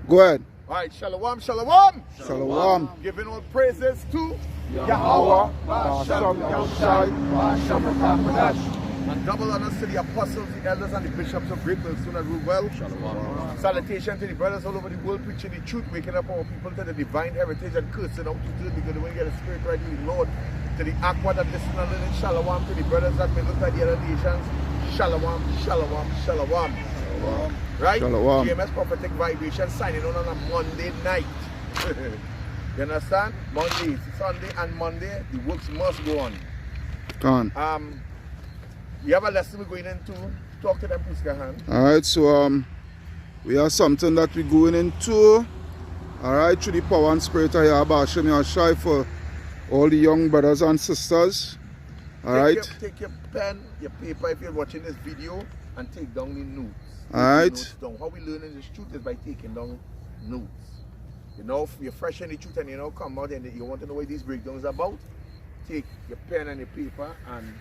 Go ahead. Alright, shalom, shalom. Shalom. Giving all praises to Yahweh, Hashem, Yahushai, Hashem, Tabernacle. and double honors to the apostles, the elders, and the bishops of Great Millstone and rule well. Shalom. Salutation to the brothers all over the world preaching the truth, waking up our people to the divine heritage and cursing out to good because when you get the spirit right with the Lord. To the aqua that listen and learn, shalom. To the brothers that may look at the other nations, shalom, shalom, shalom. Right? Shalom. GMS prophetic vibration signing on a Monday night. You understand? Monday, Sunday and Monday, the works must go on. Gone. We have a lesson we're going into. Talk to them, please, Kahan. Alright, so we have something that we're going into. Alright, through the power and spirit of Yahweh Hashem Yahushai for all the young brothers and sisters. Alright. Take your pen, your paper if you're watching this video and take down the notes. Alright. How we learning this truth is by taking down notes. You know, if you're fresh in the truth and you know come out and you want to know what these breakdowns are about, take your pen and your paper and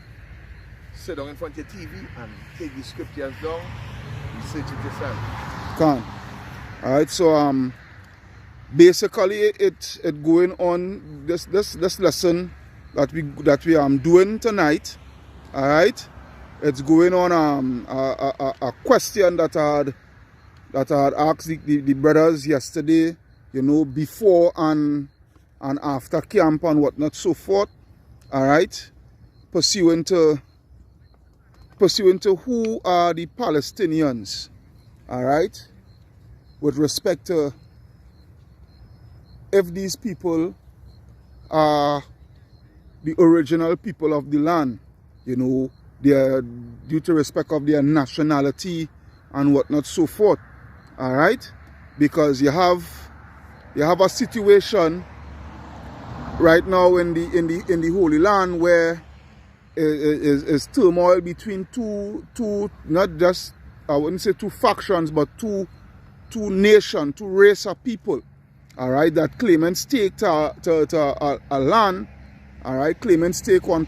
sit down in front of your TV and take the scriptures down, research it yourself. Gone. Alright, so basically it going on this lesson that we doing tonight. Alright. It's going on a question that I had asked the brothers yesterday, you know, before and after camp and whatnot, so forth. Alright. Pursuant to who are the Palestinians, alright, with respect to if these people are the original people of the land, you know, they are due to respect of their nationality and whatnot, so forth, alright, because you have a situation right now in the Holy Land where is turmoil between two not just, I wouldn't say two factions, but two nations, two race of people, all right, that claim and stake to a land, all right, claim and stake on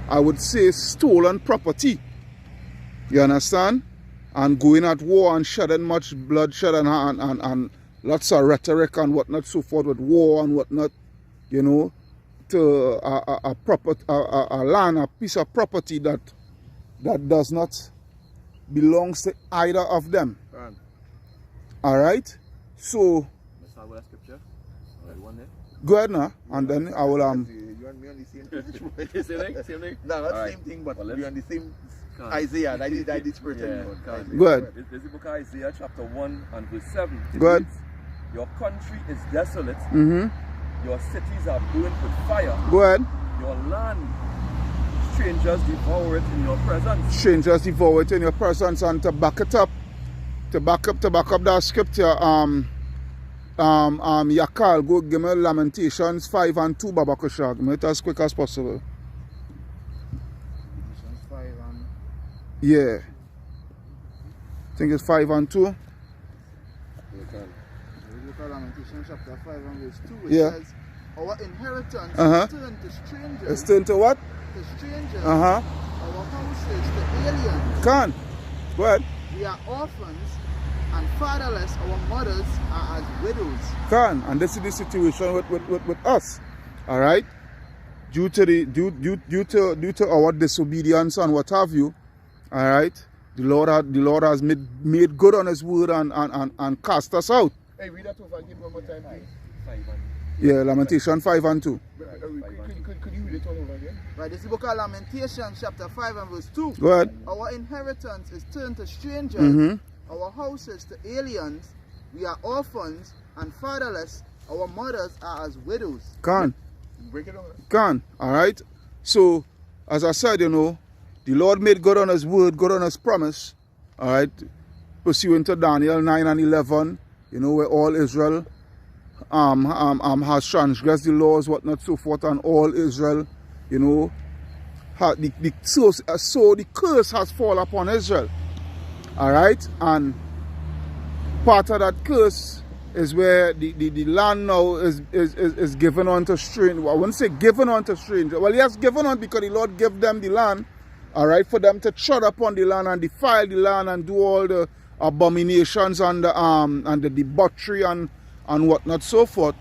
I would say stolen property. You understand? And going at war and shedding much bloodshed and lots of rhetoric and whatnot, so forth, with war and whatnot, you know, to a land, a piece of property that does not belong to either of them. Right. All right. So Let's start with a scripture. One there. go ahead now, and then I will You and me on the same page. Same thing. No, not All same thing, but Well, we're on the same Isaiah. I did spirit. Go ahead. This is the book of Isaiah chapter 1 and verse 7. It Go ahead. reads, your country is desolate. Mm-hmm. Your cities are burned with fire. Go ahead. Your land, strangers devour it in your presence. Strangers devour it in your presence. And to back it up, to back up that scripture, Yakal, go give me Lamentations 5 and 2, Baba Kushag. Give me it as quick as possible. Lamentations 5 and... Yeah. I think it's 5 and 2. We look at Lamentations chapter 5 and verse 2, which Yeah. says, our inheritance Uh-huh. is turned to strangers. It's turned to what? To strangers. Uh-huh. Our houses to aliens. Can. Go ahead. We are orphans and fatherless. Our mothers are as widows. Can. And this is the situation with us. Alright? Due to our disobedience and what have you. Alright? The Lord has made good on his word and cast us out. Hey, read that over again one more time, please. 5 and Yeah, Lamentation 5 and 2. Could you read it all over again? Right, this is the book of Lamentations, chapter 5 and verse 2. Go ahead. Our inheritance is turned to strangers, Mm-hmm. our houses to aliens. We are orphans and fatherless. Our mothers are as widows. Can. Break it down. Can. Alright? So, as I said, you know, the Lord made good on his word, good on his promise. Alright? Pursuant to Daniel 9 and 11, you know, where all Israel has transgressed the laws, whatnot, so forth, and all Israel, you know, so the curse has fallen upon Israel. Alright? And part of that curse is where the land now is given unto strangers. I wouldn't say given unto strangers. Well, yes, given on because the Lord gave them the land, alright, for them to tread upon the land and defile the land and do all the abominations and the debauchery and whatnot so forth,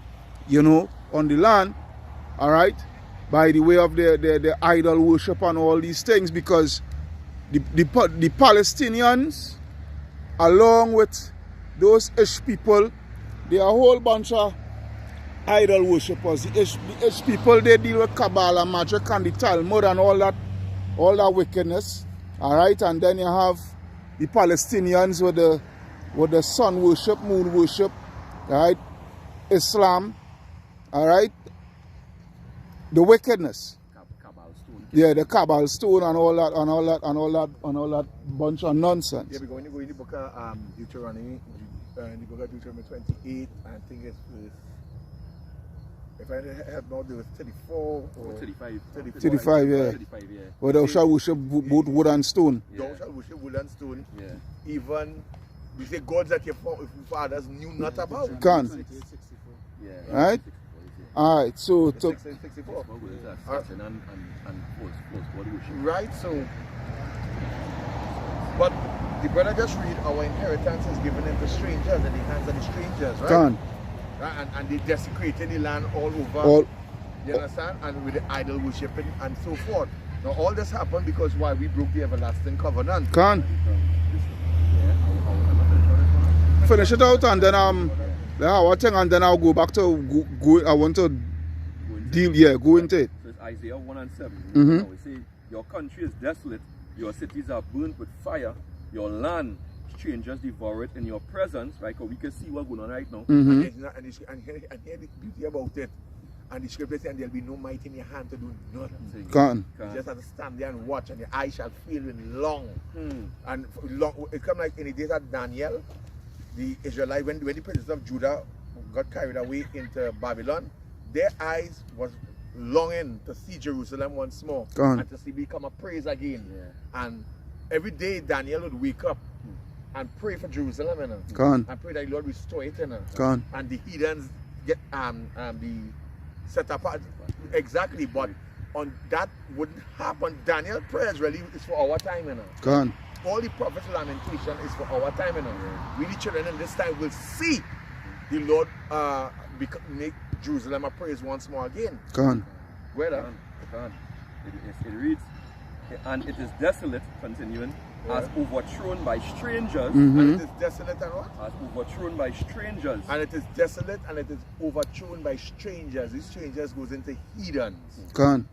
you know, on the land, all right, by the way of the idol worship and all these things, because the Palestinians, along with those Ish people, they are a whole bunch of idol worshippers. The Ish people, they deal with Kabbalah, magic, and the Talmud and all that wickedness. All right, and then you have the Palestinians with the sun worship, moon worship, all right, Islam, all right, the wickedness. Cabal stone. Yeah, the Cabal stone and all that bunch of nonsense. Yeah, we're going to go in the book of Deuteronomy, in the book of Deuteronomy 28, I think it's verse, if I have not, there was 34 or 35. 35, yeah. 35, yeah. Where thou shalt worship both wood and stone. Thou shalt worship wood and stone. Yeah. Even, we say gods that your fathers knew not about. Can. Yeah. Right? Alright, so to 64. Right. Right, so, but the brother just read, our inheritance is given into strangers, in the hands of the strangers, right? can. Right? And they desecrated the land all over. You understand? And with the idol worshipping and so forth. Now all this happened because why? We broke the everlasting covenant. Can. Finish it out and then our thing, and then I'll go back to go I want to deal, go into it. So it's Isaiah 1 and 7. Mhm. We say, your country is desolate, your cities are burnt with fire, your land strangers devour it in your presence, right? Because we can see what's going on right now. Mhm. And here the beauty about it. And the scripture says, there'll be no might in your hand to do nothing. Can. You just have to stand there and watch, and your eyes shall feel in long. And long, it come like in the days of Daniel, the Israelites, when the princes of Judah got carried away into Babylon, their eyes was longing to see Jerusalem once more and to see become a praise again. Yeah. And every day Daniel would wake up and pray for Jerusalem, you know, Can. and pray that the Lord restore it, you know, Can. and the heathens get the set apart. Exactly, but on that wouldn't happen. Daniel prayers really is for our time, you know. Can. All the prophets' lamentation is for our time, you know. We the children in this time will see the Lord make Jerusalem a praise once more again. Can. Whether it reads, and it is desolate, continuing, as overthrown by strangers. And it is desolate and what? As overthrown by strangers. And it is desolate and it is overthrown by strangers. These strangers goes into heathens. Can.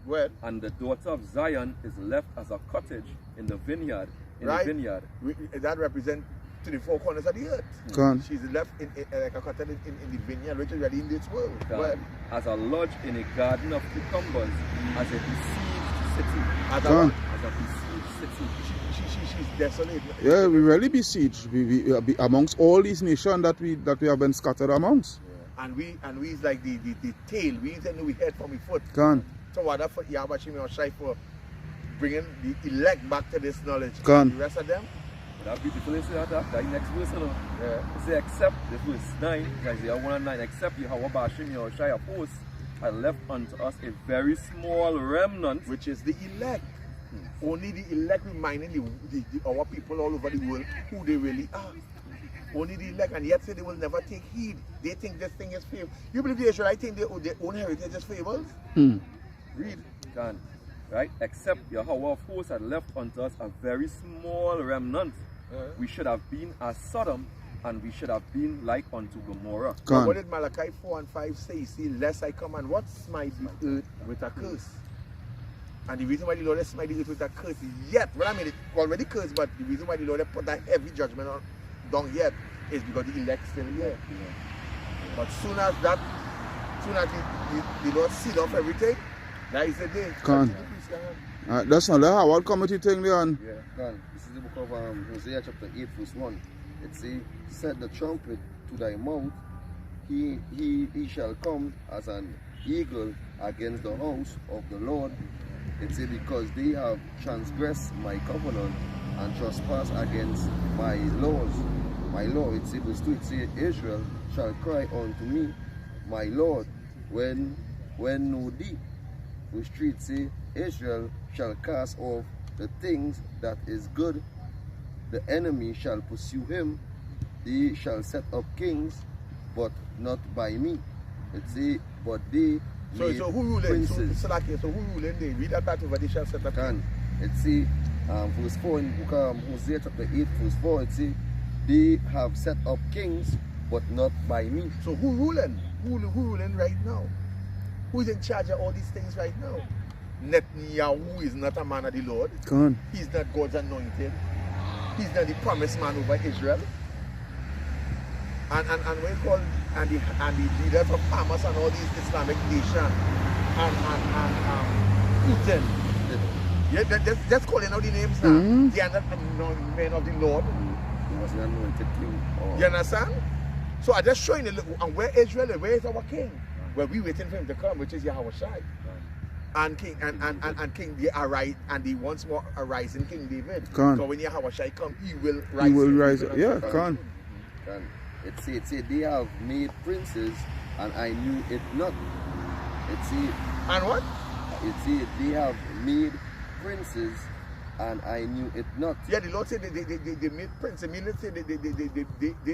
Where? And the daughter of Zion is left as a cottage in the vineyard. Right. The vineyard. That represents to the four corners of the earth. Can. She's left in like a cottage in the vineyard, which is really in this world. Where? As a lodge in a garden of cucumbers, as a besieged city. As Can. As a besieged city. She's desolate. Yeah, we really besieged amongst all these nations that we have been scattered amongst. And we is like the tail. We know we head from the foot. Can. So what that for Yahweh or Shai for bringing the elect back to this knowledge. Can. The rest of them. But that beautiful is that next verse, you know. Yeah. It says, except the verse 9, Isaiah 1 and 9, except Yahweh Bashim Yahushai of hosts had left unto us a very small remnant, Which is the elect. Only the elect reminding our people all over the world who they really are. Only the elect, and yet say they will never take heed. They think this thing is fable. You believe the Israelites think their own heritage is fables? Read. Can. Right? Except Yahweh of hosts had left unto us a very small remnant. We should have been as Sodom, and we should have been like unto Gomorrah. But what did Malachi 4 and 5 say? You see, lest I come and what? Smite the earth with a curse. And the reason why the Lord has smite the earth with a curse yet, well, I mean, it's already cursed, but the reason why the Lord has put that heavy judgment on down yet is because the elect still here. But soon as the Lord sealed off everything, that is the day. Can. That's not the Howard Committee thing there. Yeah, can. This is the book of Hosea chapter 8 verse 1. It says, set the trumpet to thy mouth, he shall come as an eagle against the house of the Lord. It says, because they have transgressed my covenant and trespassed against my laws. My law, it says verse 2, it says, Israel shall cry unto me, my Lord, when no thee. Verse 3 it says, Israel shall cast off the things that is good the enemy shall pursue him. They shall set up kings, but not by me. It say, but they So made who ruling? princes. So who ruling? They read that part over. They shall set up. Can it say, verse 4 in book Hosea chapter 8, verse 4, it say, they have set up kings, but not by me. So who ruling? Who ruling right now? Who's in charge of all these things right now? Netanyahu is not a man of the Lord. Come on. He's not God's anointed. He's not the promised man over Israel. And we call and the leaders of Hamas and all these Islamic nations and Putin. Yeah, that's calling out the names now. They are not men of the Lord. He was the anointed king. You understand? So I just showing you, and where Israel is, where is our king? Well, we waiting for him to come, which is Yahweh Shai. And King King the arise and the once more arising King David. So when Yahweh Shai come, he will rise. He will rise. Yeah, can. It say they have made princes, and I knew it not. It say and what? It say they have made princes, and I knew it not. Yeah, the Lord said they made princes. I mean, let's say they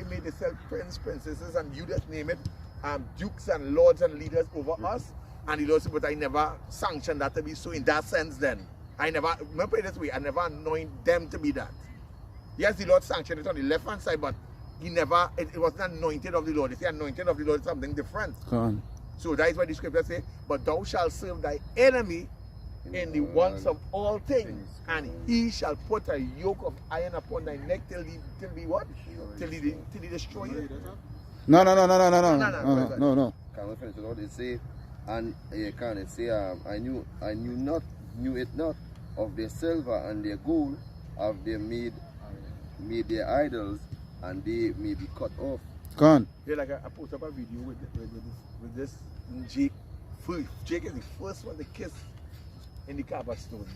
made themselves princesses, and you just name it, dukes and lords and leaders over us. And the Lord said, but I never sanctioned that to be so. In that sense, then I never, remember it this way, I never anoint them to be that. Yes, the Lord sanctioned it on the left hand side, but he never, it wasn't anointed of the Lord. It's the anointed of the Lord is something different. So that is why the scripture says, but thou shalt serve thy enemy in the wants of all things, and he shall put a yoke of iron upon thy neck till he what? Till he destroy you. No. Can we finish the Lord? It say, and can it say, I knew it not of their silver and their gold have they made their idols, and they may be cut off. Can. Yeah, like I put up a video with this Jake. Jake is the first one to kiss in the Kaaba stone.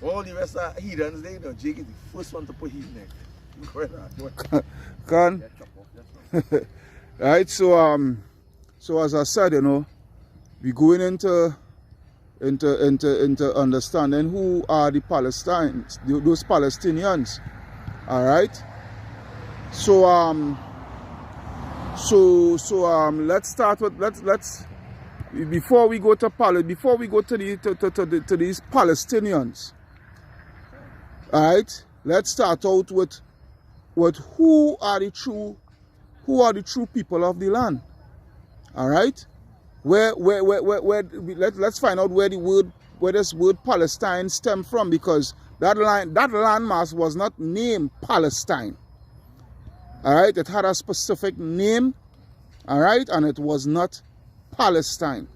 All the rest are heathens, they know Jake is the first one to put his neck. Can. Right, so as I said, you know, we're going into understanding who are the Palestinians, those Palestinians. All right. So let's start with let's before we go to these Palestinians. All right. Let's start out with who are the true people of the land. All right. Let's find out where this word Palestine stem from, because that landmass was not named Palestine. All right, it had a specific name. All right, and it was not Palestine.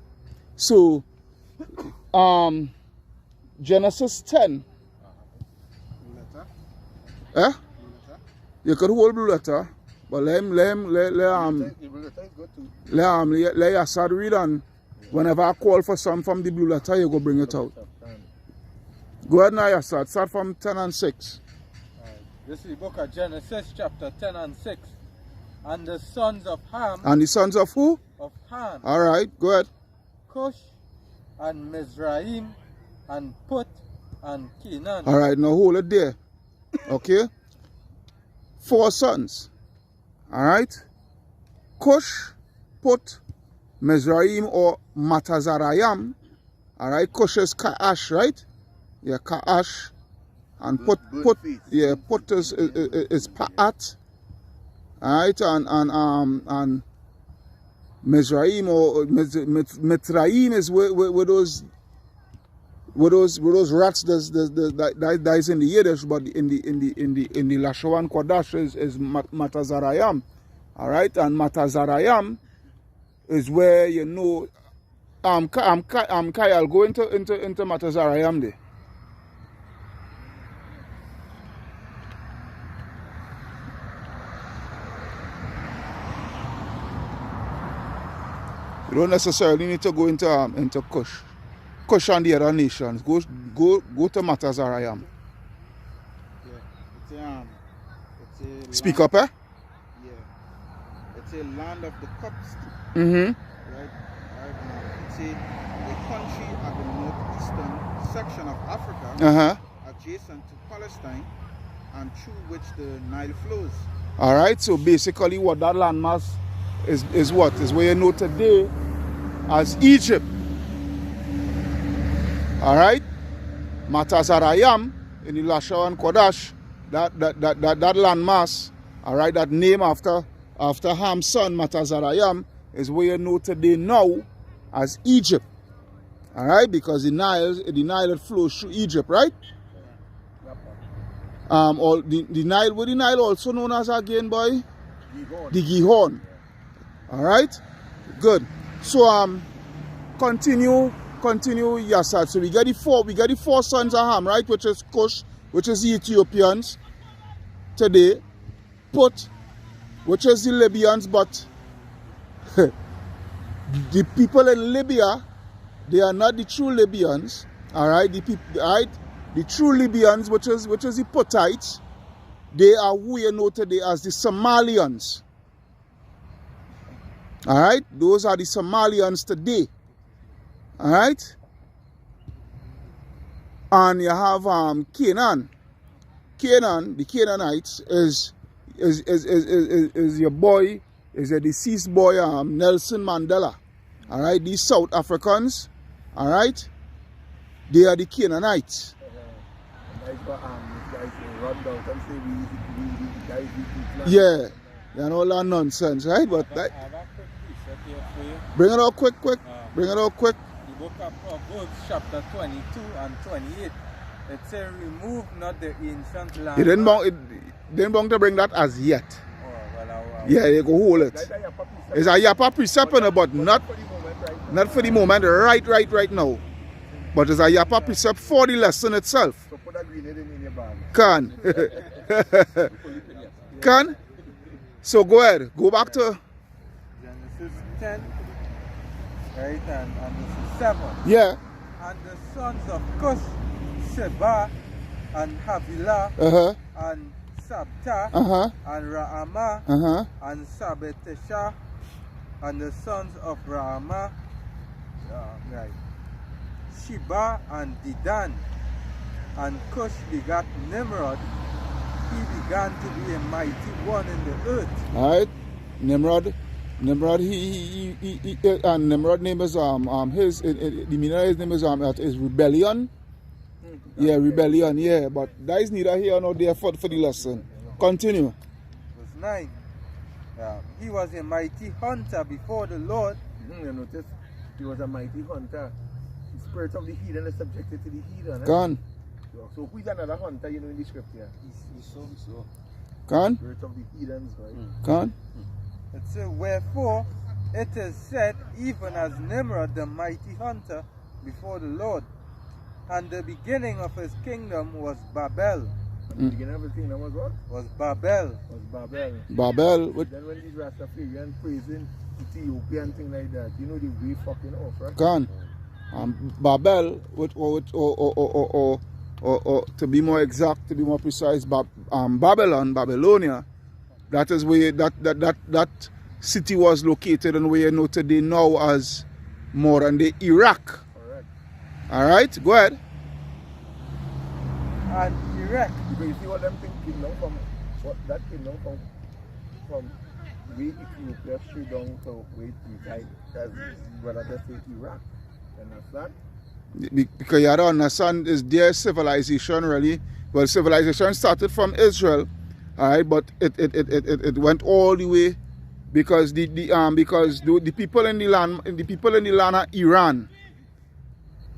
So, Genesis 10. You could hold blue letter. But let Yasad read, and whenever I call for some from the blue letter, you go bring it out. Go ahead now, Yasad. Start from 10 and 6. This is the book of Genesis, chapter 10 and 6. And the sons of Ham. And the sons of who? Of Ham. All right, go ahead. Cush and Mizraim and Put and Canaan. All right, now hold it there. Okay? 4 sons. All right, Cush, Put, Mizraim or Matazarayam. All right, Cush is Kaash, right? Yeah, Kaash, and Put, yeah, Put is Pa'at. All right, and Mizraim or Mitzrayim is where those rats that is in the Yiddish, but in the Lashawan Kodash is Matazarayam. All right, and Matazarayam is where, you know, Kyle, go into Matazarayam there. You don't necessarily need to go into Cush. Cush and the other nations. Go to Matazarayam. Yeah, it's a Speak land, up, eh? Yeah, it's a land of the Copts. Mm-hmm. Right. It's a country at the northeastern section of Africa, adjacent to Palestine, and through which the Nile flows. All right, so basically what that landmass is what? Is where you know today as Egypt. All right, Matazarayam in the Lasha and Kodash, that landmass, all right, that name after Ham's son Matazarayam is where you know today now as Egypt. All right, because the Nile it flows through Egypt, right? Or the Nile, what the Nile also known as again, boy? Gihon. The Gihon. All right, good. So continue, yes, sir. So we get the four sons of Ham, right? Which is Cush, which is the Ethiopians today. Put, which is the Libyans, but the people in Libya, they are not the true Libyans. All right, the true Libyans, which is the Puttites, they are who you know today as the Somalians. All right, those are the Somalians today. All right, and you have Canaan. Canaan, the Canaanites is your boy, is a deceased boy, Nelson Mandela. All right, these South Africans, all right, they are the Canaanites. Yeah, and all that nonsense, right? But that, bring it out quick. Bring it out quick. The book of Proverbs, chapter 22 and 28. It says, remove not the ancient land. He didn't want to bring that as yet. Oh, well, yeah, you go hold it. It's a Yapa precept, but not for the moment, right now. But it's a Yapa precept for the lesson itself. So put a grenade in your bag. Can. So go ahead. Go back to Genesis 10, right, and this is 7. yeah. And the sons of Cush, Seba, and Havilah, and Sabta, and Raamah, and Sabetesha, and the sons of Raamah, right, Sheba and Dedan. And Cush begat Nimrod. He began to be a mighty one in the earth. All right, Nimrod, and Nimrod name is the meaning of his name is rebellion. Yeah, rebellion. Yeah, but that is neither here nor there for the lesson. Continue. Verse 9. He was a mighty hunter before the Lord. You notice he was a mighty hunter. The spirit of the heathen is subjected to the heathen. Gone. So who is another hunter, in the scripture? Esau. Gone. Spirit of the heathens, right? Gone. It says, wherefore it is said, even as Nimrod the mighty hunter before the Lord. And the beginning of his kingdom was Babel. The beginning of his kingdom was what? Was Babel. Babel. Then when these Rastafarians praising Ethiopia and things like that, you know they way fucking off, right? Gone. Babel, or to be more exact, to be more precise, Babylonia. That is where that city was located, and where you know today now as modern day Iraq. Correct. All right, go ahead. And Iraq. Because you see what them things came down from, what that came down from way Ethiopia straight down to way inside. That's what I just say Iraq. You understand? Because you have to understand is their civilization really. Well, civilization started from Israel, all right, but it went all the way because the people in the land are Iran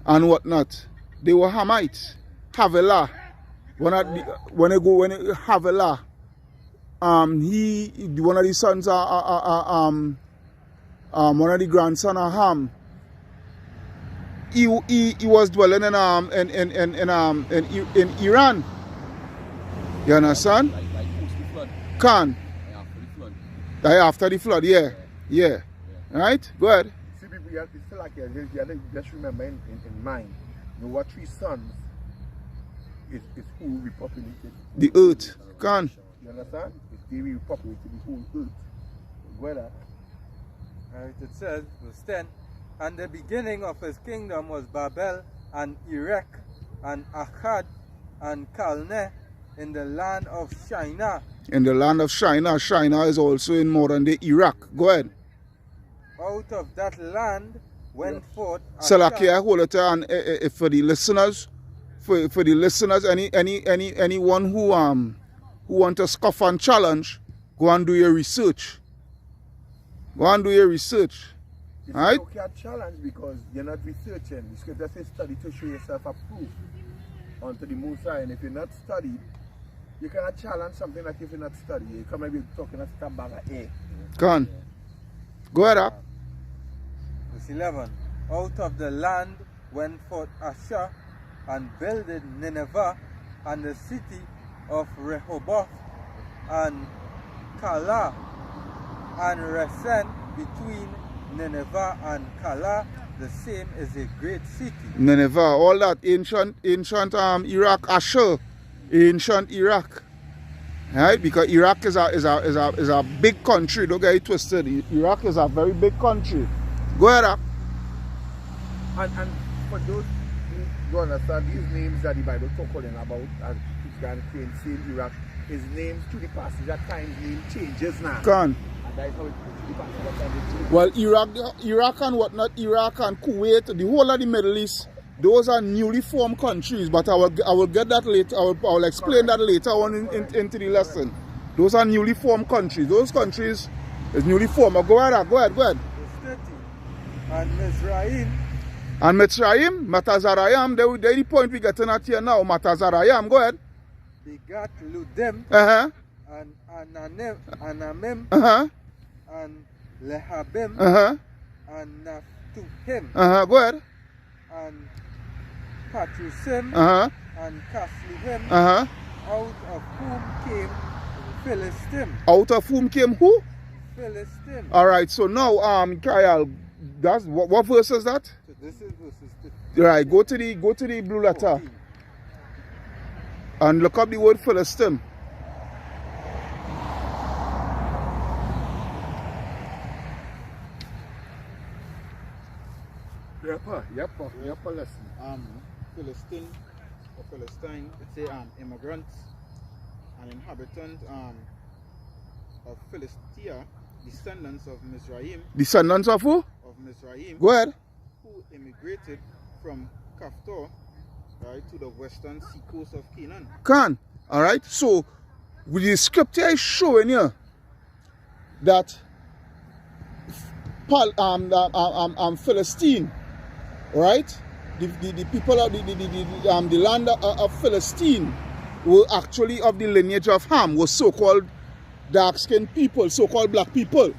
and whatnot. They were Hamites. Havilah. When Havilah, one of the sons one of the grandson of Ham. He was dwelling in Iran. You understand? Like post the flood. Can. After the flood. Yeah. Right? Go ahead. See, people, it's still like you just remember in mind, you know what 3 sons is who repopulated The earth. Can. You understand? It's they repopulated the whole earth. Whether Right, it says, verse 10, and the beginning of his kingdom was Babel, and Erech, and Akkad, and Calneh, in the land of China. In the land of China. China is also in modern day Iraq. Go ahead. Out of that land went forth Salakia, hold it there, and for the listeners, anyone who want to scoff and challenge, go and do your research. Go and do your research. It's Right? okay to challenge because you're not researching. The scripture says study to show yourself approved unto the Most High. And if you're not studied, you cannot challenge something like if you're not studied. You come and be talking a stab bag of air. Go on. Go ahead, Ak. Verse 11. Out of the land went forth Asher, and builded Nineveh, and the city of Rehoboth, and Calah, and Resen between Nineveh and Calah, the same is a great city. Nineveh, all that ancient Iraq, Asher, ancient Iraq. Right? Because Iraq is a big country. Don't get it twisted. Iraq is a very big country. Go ahead, Ak. And for those who don't understand, these names that the Bible talking about, as Christian claims, same Iraq, his names to the passage at times name changes now. Go on. And that is how it to the passage at times it changes. Well, Iraq and whatnot, Iraq and Kuwait, the whole of the Middle East, those are newly formed countries, but I will get that later. I will explain that later on into the lesson. Those are newly formed countries. Those countries is newly formed. Go ahead. Verse 30. And Mizraim. And Mitzrayim, Matazarayam, they're the point we getting at here now. Matazarayam, go ahead. Begat Ludim, and Anamim, and Lehabim, and Naphtuhim, go ahead. and Patrusim, and Casluhim, out of whom came Philistim. Out of whom came who? Philistim. Alright, so now, Kyle, that's what verse is that? So this is verses 50. Right, go to the blue letter 14. and look up the word Philistine. Yep, listen. Philistine or Philistine, it's a immigrants and inhabitants of Philistia, descendants of Mizraim. Descendants of who? Of Mizraim, Go ahead. who immigrated from Kaftor, right, to the western seacoast of Canaan. Alright, so with the scripture is showing you that Philistine, right? The people of the land of Philistine were actually of the lineage of Ham, was so-called dark-skinned people, so-called black people,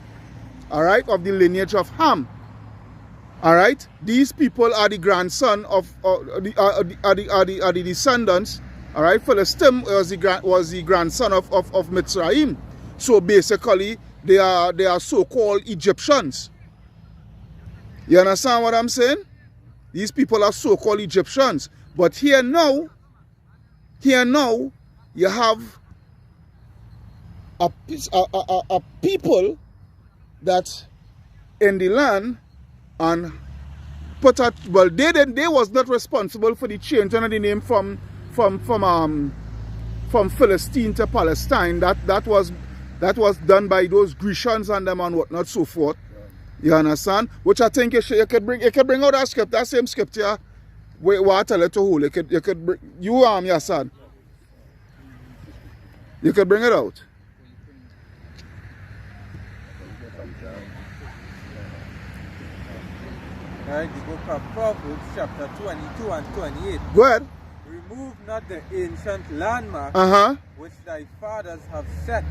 alright, of the lineage of Ham. Alright, these people are the grandson of the descendants. Alright, Philistine was the grandson of Mitzrayim. So basically they are so-called Egyptians. You understand what I'm saying? These people are so-called Egyptians. But here now you have a people that in the land and put out, well, they was not responsible for the change of the name from Philistine to Palestine. That was done by those Grecians and them and whatnot, so forth. You understand? Which I think you could bring out that script, that same scripture where I tell it to hold. You could bring, your son. You could bring it out. Right, the book of Proverbs, chapter 22 and 28. Go ahead. Remove not the ancient landmark which thy fathers have set.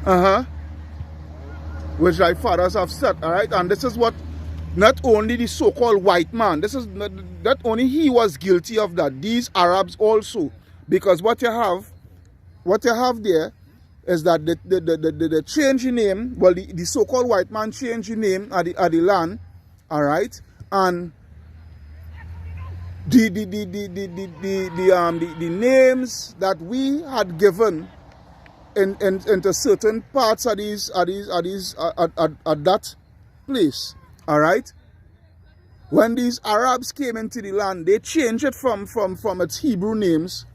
Which thy fathers have set, alright? And this is what not only the so-called white man, this is not only he was guilty of that, these Arabs also. Because what you have there is that the change in name, well, the so-called white man changed the name at the land, alright? And the names that we had given into certain parts of that place, all right. When these Arabs came into the land, they changed it from its Hebrew names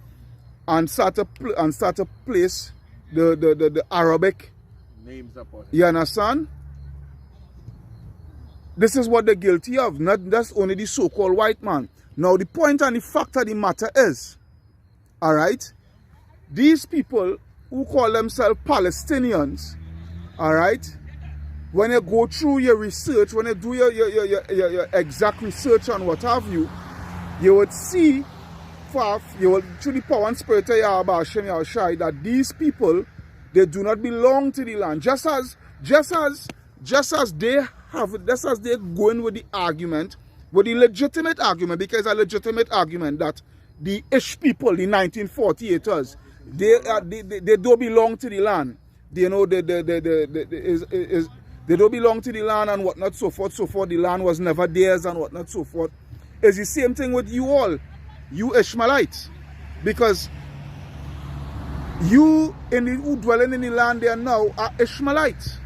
and start to place the Arabic names upon it. You understand? This is what they're guilty of, not just only the so-called white man. Now the point and the fact of the matter is, alright, these people who call themselves Palestinians, alright, when you go through your research, when you do your exact research on what have you, you would see, through the power and spirit of Yahweh Hashem Yahushai, that these people, they do not belong to the land. Just as they're going with the argument, with the legitimate argument, because a legitimate argument that the Ish people, the 1948ers, they don't belong to the land. They know they don't belong to the land and whatnot, so forth, so forth. The land was never theirs and whatnot, so forth. It's the same thing with you all, you Ishmaelites, because you who dwelling in the land there now are Ishmaelites,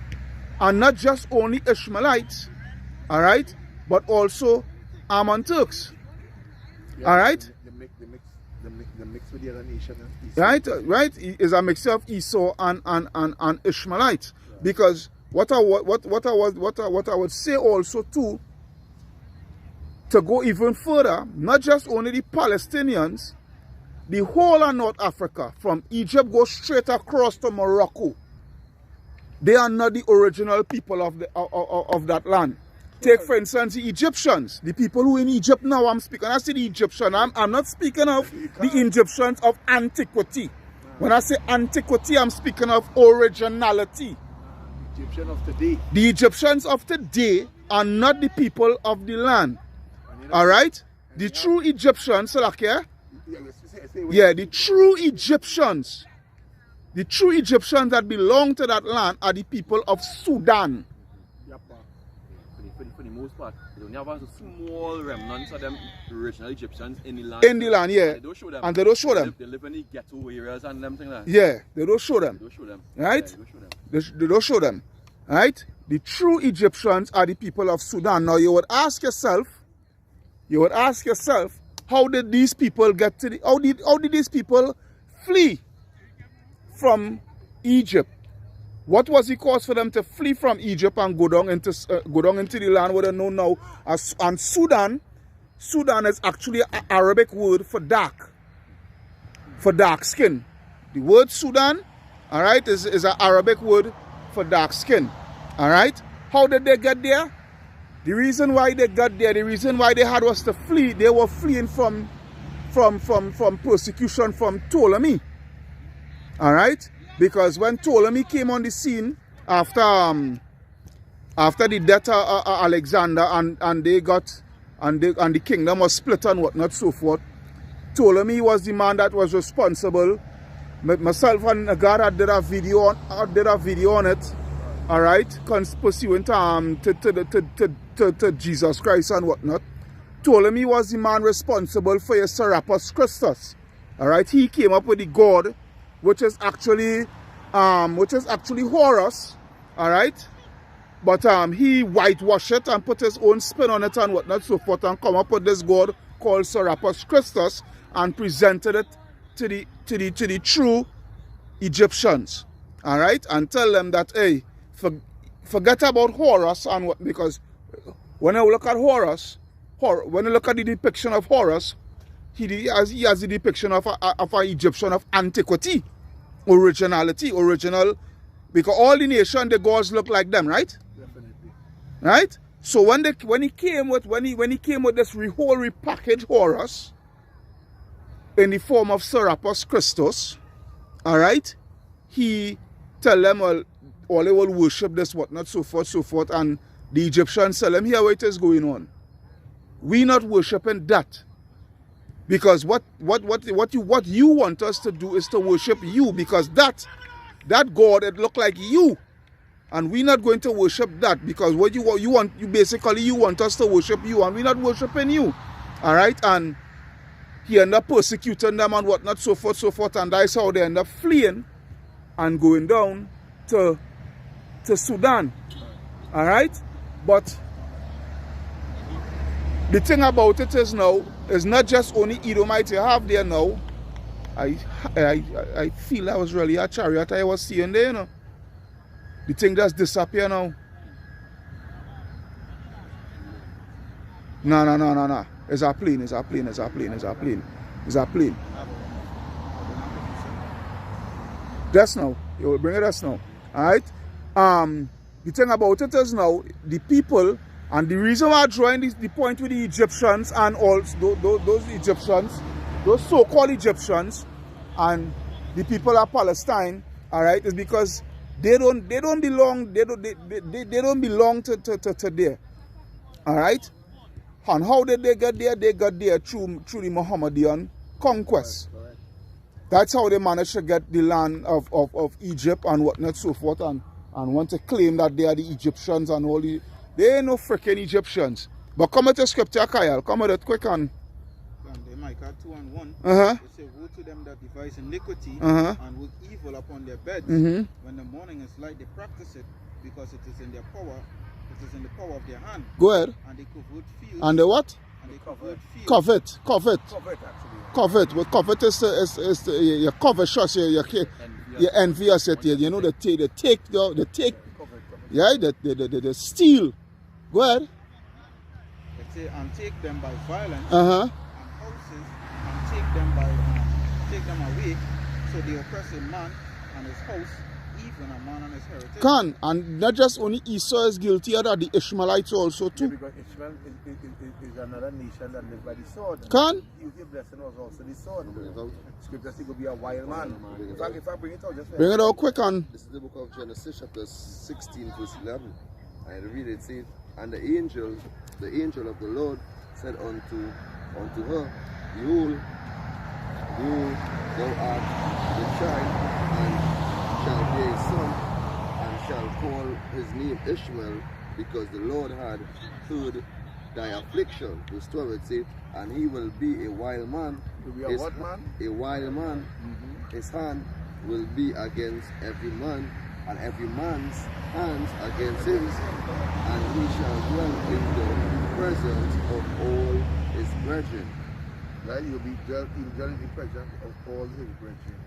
and not just only Ishmaelites, all right, but also Ammon Turks, Yeah, all right. The mix with the other nation. Right, is a mixture of Esau and Ishmaelites. Yeah. Because what I would say also too, to go even further, not just only the Palestinians, the whole of North Africa, from Egypt go straight across to Morocco. They are not the original people of that land. Take for instance the Egyptians, the people who in Egypt now. I'm speaking. When I say the Egyptian, I'm not speaking of the Egyptians of antiquity. When I say antiquity, I'm speaking of originality. Egyptian of today. The Egyptians of today are not the people of the land. All right, the true Egyptians, the true Egyptians that belong to that land are the people of Sudan. For the most part, they only have a small remnants of them original Egyptians in the land. In the land, yeah. They don't show them. And they don't show them. They live in the ghetto areas and them things like that. Yeah, they don't show them. They don't show them. Right? Yeah, they don't show them. They don't show them. Right? The true Egyptians are the people of Sudan. Now you would ask yourself, how did these people get to how did these people flee from Egypt? What was the cause for them to flee from Egypt and go down into the land where they know now as, and Sudan is actually an Arabic word for dark skin. The word Sudan, all right, is an Arabic word for dark skin. All right. How did they get there? The reason why they got there, the reason why they had was to flee. They were fleeing from persecution from Ptolemy. All right. Because when Ptolemy came on the scene after the death of Alexander and the kingdom was split and whatnot, so forth, Ptolemy was the man that was responsible. Myself and God did a video on it, all right, pursuant to Jesus Christ and whatnot. Ptolemy was the man responsible for your Serapis Christus, all right. He came up with the god, which is actually Horus, all right, but he whitewashed it and put his own spin on it and whatnot, so forth, and come up with this god called Serapis Christus and presented it to the true Egyptians, all right, and tell them that, hey, forget about Horus and what, because when you look at Horus, when you look at the depiction of Horus, he has the depiction of an Egyptian of antiquity, original, because all the nation, the gods look like them, right? Definitely. Right? So when he came with this whole repackaged Horus in the form of Serapis Christus, all right, he tell them, well, all they will worship this, whatnot, so forth, and the Egyptians tell them, here what is going on. We not worshiping that. Because what you want us to do is to worship you, because that God, it look like you, and we're not going to worship that, because what you want us to worship you, and we're not worshiping you, all right. And he end up persecuting them and whatnot, so forth, and that's how they end up fleeing and going down to Sudan, all right. But the thing about it is now, it's not just only Edomites you have there now. I feel that was really a chariot I was seeing there, you know. The thing just disappear now. No. It's a plane. That's now. You will bring it us now. Alright? The thing about it is now, the people, and the reason why I'm drawing the point with the Egyptians and also those Egyptians, those so-called Egyptians, and the people of Palestine, alright, is because they don't belong to there. Alright? And how did they get there? They got there through the Mohammedan conquest. Correct. That's how they managed to get the land of Egypt and whatnot, so forth, and want to claim that they are the Egyptians and all the... They ain't no freaking Egyptians. But come at the scripture, Kyle. Come at it quick on. They Micah 2:1. Uh-huh. It says, woe to them that devise iniquity Uh-huh. and work evil upon their beds. Mm-hmm. When the morning is light, they practice it, because it is in their power. It is in the power of their hand. Go ahead. And they covet fields. And the what? And they covet fields. Covet. Covet, actually. Covet. What covet is you covet shots, you envious it, you know, they take, yeah, they steal. Go ahead. It says, and take them by violence. Uh-huh. And houses, and take them away. So they oppress a man and his house, even a man and his heritage. And not just only Esau is guilty, that the Ishmaelites also too. Yeah, because Ishmael is another nation that lives by the sword. You give blessing was also the sword. Scripture says he could be a wild man. In fact, if I bring it out, just bring it out quick on. This is the book of Genesis, chapter 16, verse 11. I read it, says, and the angel of the Lord said unto her, Behold, thou art the child, and shall bear a son, and shall call his name Ishmael, because the Lord had heard thy affliction. Verse 12 it says, and he will be a wild man. To be a what man? A wild man. His hand will be against every man, and every man's hands against him, and he shall dwell in the presence of all his brethren. Right, he'll dwell in the presence of all his brethren.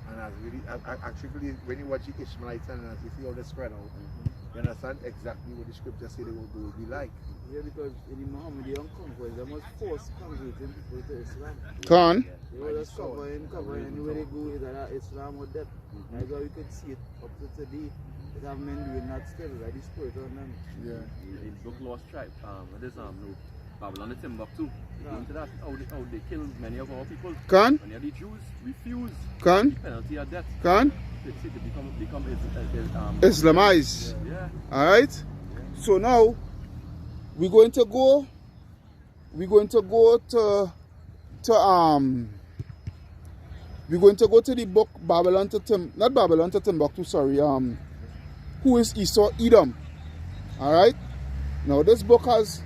And as really, actually, when you watch the Ishmaelites and as you see how they spread out, you understand exactly what the scripture say they will be like. Yeah, because in the Mohammedan conquest, they must force converting people to Islam. They will just covering anywhere they go, either Islam or death. That's how you could see it up to today. They have men doing that still, like the spirit on them. Yeah. In book Lost Tribe, it is no Babylon, the Timbuktu. Into that, how they kill many of our people. Many of the Jews refuse the penalty of death. To become Islamized. Yeah. Alright? So now we're going to go to the book Babylon to Timbuktu, sorry. Who is Esau Edom? Alright? Now this book has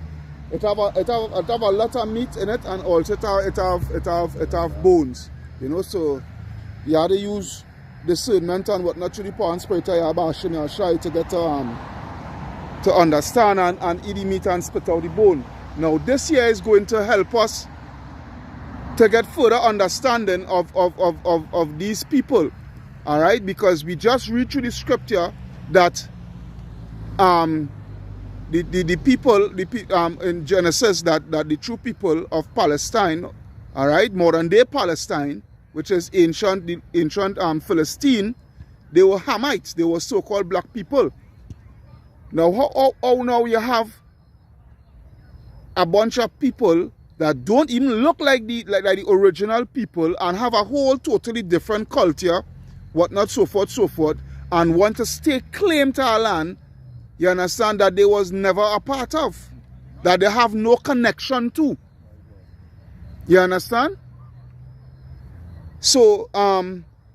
it have a lot of meat in it, and also it have bones. You know, so you have to use discernment and whatnot to the power and spirit of Yahweh try to get to understand and eat the meat and spit out the bone. Now this here is going to help us to get further understanding of these people. Alright, because we just read through the scripture that the people in Genesis that the true people of Palestine, alright, modern day Palestine, which is ancient Philistine, they were Hamites, they were so-called black people. Now how now you have a bunch of people that don't even look like the original people and have a whole totally different culture, whatnot, so forth, and want to stake claim to our land, you understand, that they was never a part of, that they have no connection to. You understand? So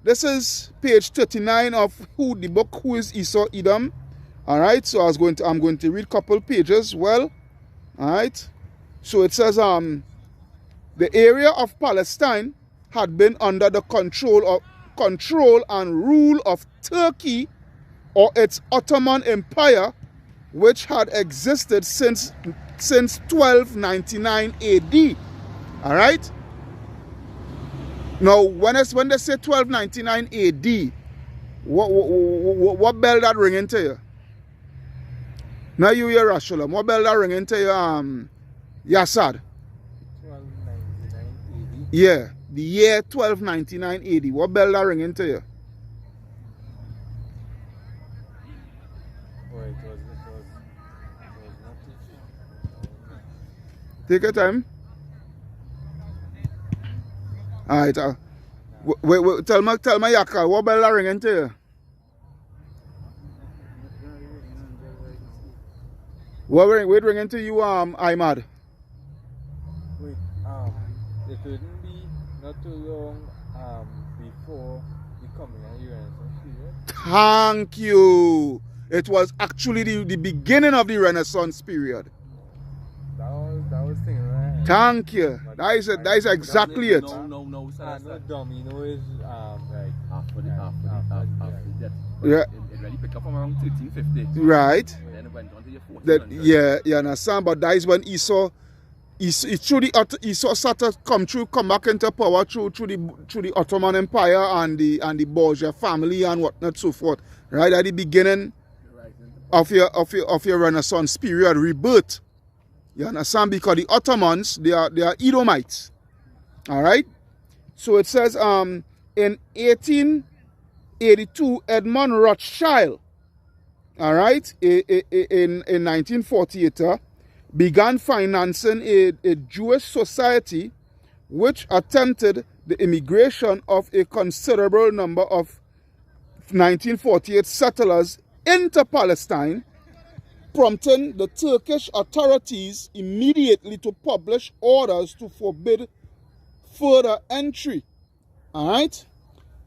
this is page 39 of the book Who is Esau Edom. Alright, so I'm going to read a couple pages. Well, alright. So it says the area of Palestine had been under the control and rule of Turkey, or its Ottoman Empire, which had existed since 1299 AD. Alright? Now, when they say 1299 AD, what bell that ringing to you? Now you hear Rashalam. What bell that ringing to you, Yassad? 1299 AD. Yeah, the year 1299 AD. What bell that ringing to you? Oh, it was not too. Take your time. Alright, wait, tell me, Yaka, what bell that ringing to you? What ringing to you, Ahmad? Wait, it wouldn't be not too long before the coming of the Renaissance period. Thank you. It was actually the beginning of the Renaissance period. That was thing, right? Thank you. That is exactly it. No, sir. No, domino is like After death. Yeah. It really picked up from around 1350. Right. Then it went on to your 1400. That, yeah, you understand? But that is when Esau started come back into power through the Ottoman Empire and the Borgia family and whatnot so forth. Right at the beginning of your Renaissance period, rebirth. You understand? Because the Ottomans, they are Edomites. Alright? So it says in 1882, Edmund Rothschild, alright, in 1948, began financing a Jewish society which attempted the immigration of a considerable number of 1948 settlers into Palestine, prompting the Turkish authorities immediately to publish orders to forbid further entry. Alright?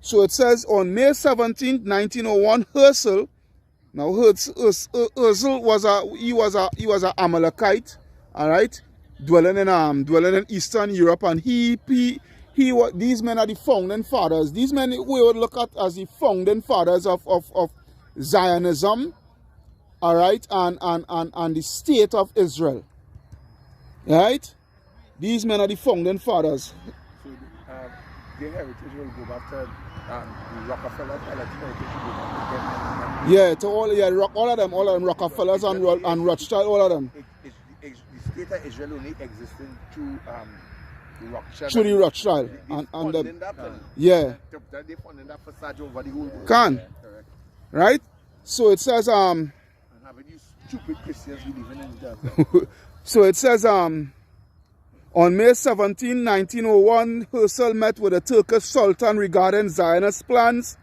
So it says on May 17, 1901, Herzl. Now Herzl was a Amalekite, alright, dwelling in Eastern Europe, and these men are the founding fathers. These men we would look at as the founding fathers of Zionism, alright, and the state of Israel. Right? These men are the founding fathers. So their heritage will go back to the Rockefellers, yeah, to all of them, Rockefellers and Rothschild, all of them. The state of Israel only existing through the Rothschild. Through the Rothschild. Yeah. They funding that facade over the whole world. Can. Yeah, right? So it says and having you stupid Christians believing in that. So it says on May 17, 1901, Herzl met with the Turkish Sultan regarding Zionist plans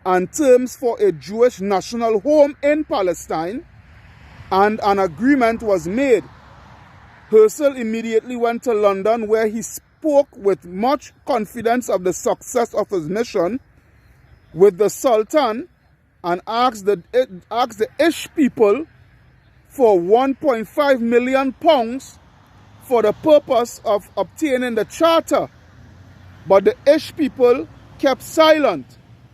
and terms for a Jewish national home in Palestine, and an agreement was made. Herzl immediately went to London, where he spoke with much confidence of the success of his mission with the Sultan, and asked the Ish people for £1.5 million for the purpose of obtaining the charter. But the Ish people kept silent,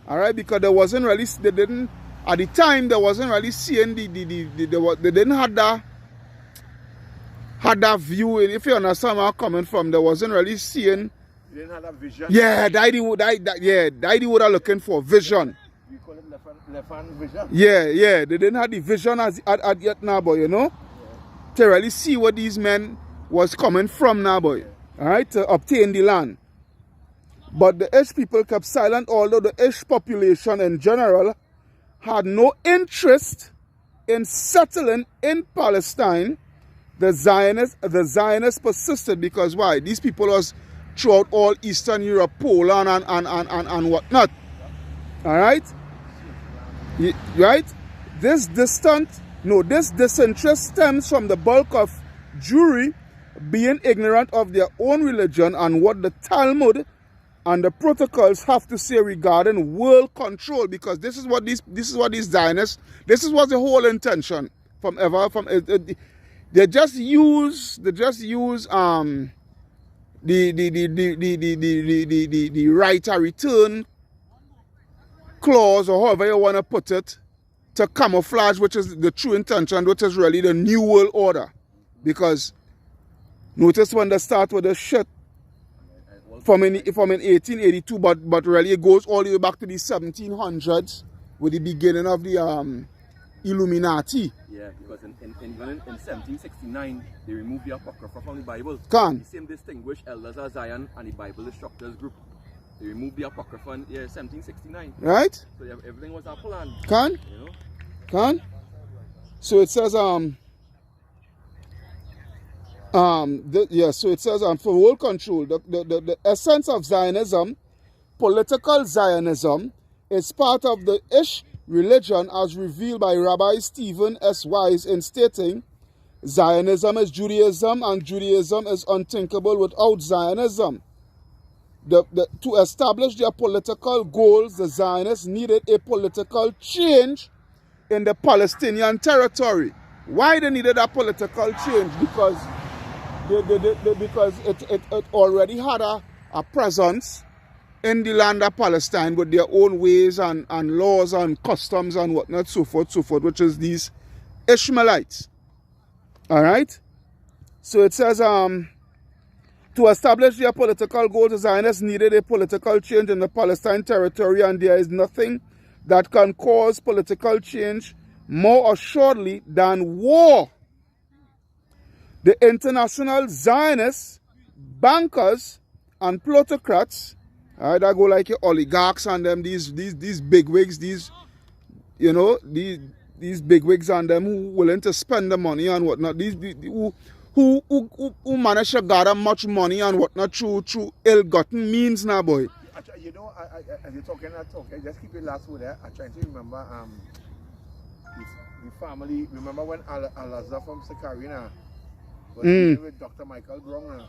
all right, because there wasn't really, they didn't, at the time, there wasn't really seeing they didn't have that view. If you understand where I'm coming from, there wasn't really seeing. You didn't have that vision. Yeah, Daddy would are looking for vision. We call it left-hand vision. Yeah, they didn't have the vision as yet now, boy, you know, to really see what these men was coming from now, boy, all right, to obtain the land. But the Ish people kept silent, although the Ish population in general had no interest in settling in Palestine. The Zionists persisted, because why? These people was throughout all Eastern Europe, Poland and whatnot. All right? Right? This disinterest stems from the bulk of Jewry being ignorant of their own religion and what the Talmud and the protocols have to say regarding world control, because this is what these Zionists, this is what the whole intention they just use the right of return clause, or however you want to put it, to camouflage which is the true intention, which is really the New World Order. Because notice when they start with the shit, from in 1882, but really it goes all the way back to the 1700s with the beginning of the Illuminati. Yeah, because in 1769 they removed the Apocrypha from the Bible. The same distinguished Elders of Zion and the Bible Instructors Group. They removed the Apocrypha in 1769. Right? So everything was a plan. You know? So it says so it says for world control, the essence of Zionism, political Zionism, is part of the Ish religion as revealed by Rabbi Stephen S. Wise in stating, Zionism is Judaism and Judaism is unthinkable without Zionism. To establish their political goals, the Zionists needed a political change in the Palestinian territory. Why they needed a political change? Because it already had a presence in the land of Palestine with their own ways and laws and customs and whatnot, so forth, which is these Ishmaelites. Alright? So it says, to establish their political goals, the Zionists needed a political change in the Palestine territory, and there is nothing that can cause political change more assuredly than war. The international Zionists, bankers, and plutocrats, that go like your oligarchs and them, these bigwigs, these bigwigs and them who willing to spend the money and whatnot, who manage to gather much money and whatnot through ill-gotten means now, boy. Actually, you know, as you're talking, just keep your last word there. I'm trying to remember the family. Remember when Al-Azhar from Sakarina was dealing with Dr. Michael Brown?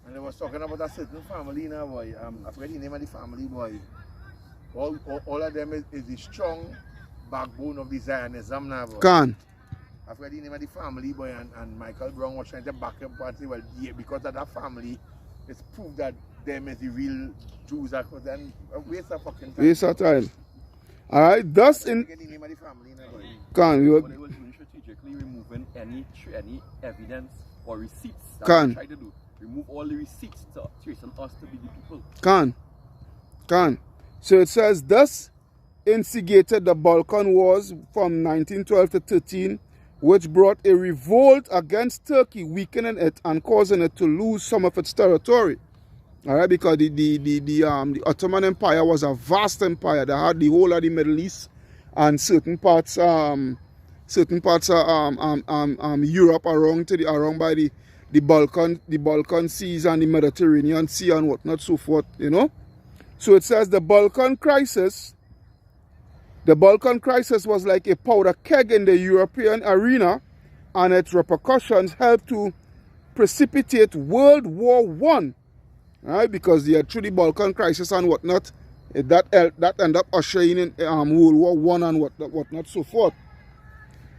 And they was talking about a certain family now, boy. I forget the name of the family, boy. All of them is the strong backbone of the Zionism now, boy. I forget the name of the family, boy, and Michael Brown was trying to back up and say, well, yeah, because of that family, it's proved that them is the real Jews. Then waste of fucking time. Waste of time. Alright, thus in... I forget the name of the family now, boy. They were doing strategically removing any evidence or receipts that they tried to do. Remove all the receipts to trace on us to be the people. So it says, thus instigated the Balkan Wars from 1912 to 13, which brought a revolt against Turkey, weakening it and causing it to lose some of its territory. Alright, because the Ottoman Empire was a vast empire. They had the whole of the Middle East and certain parts of Europe around by the Balkan seas and the Mediterranean Sea and whatnot, so forth, you know. So it says the Balkan crisis was like a powder keg in the European arena, and its repercussions helped to precipitate World War I. Right? Because through the Balkan crisis and whatnot, that ended up ushering in World War I and whatnot, so forth.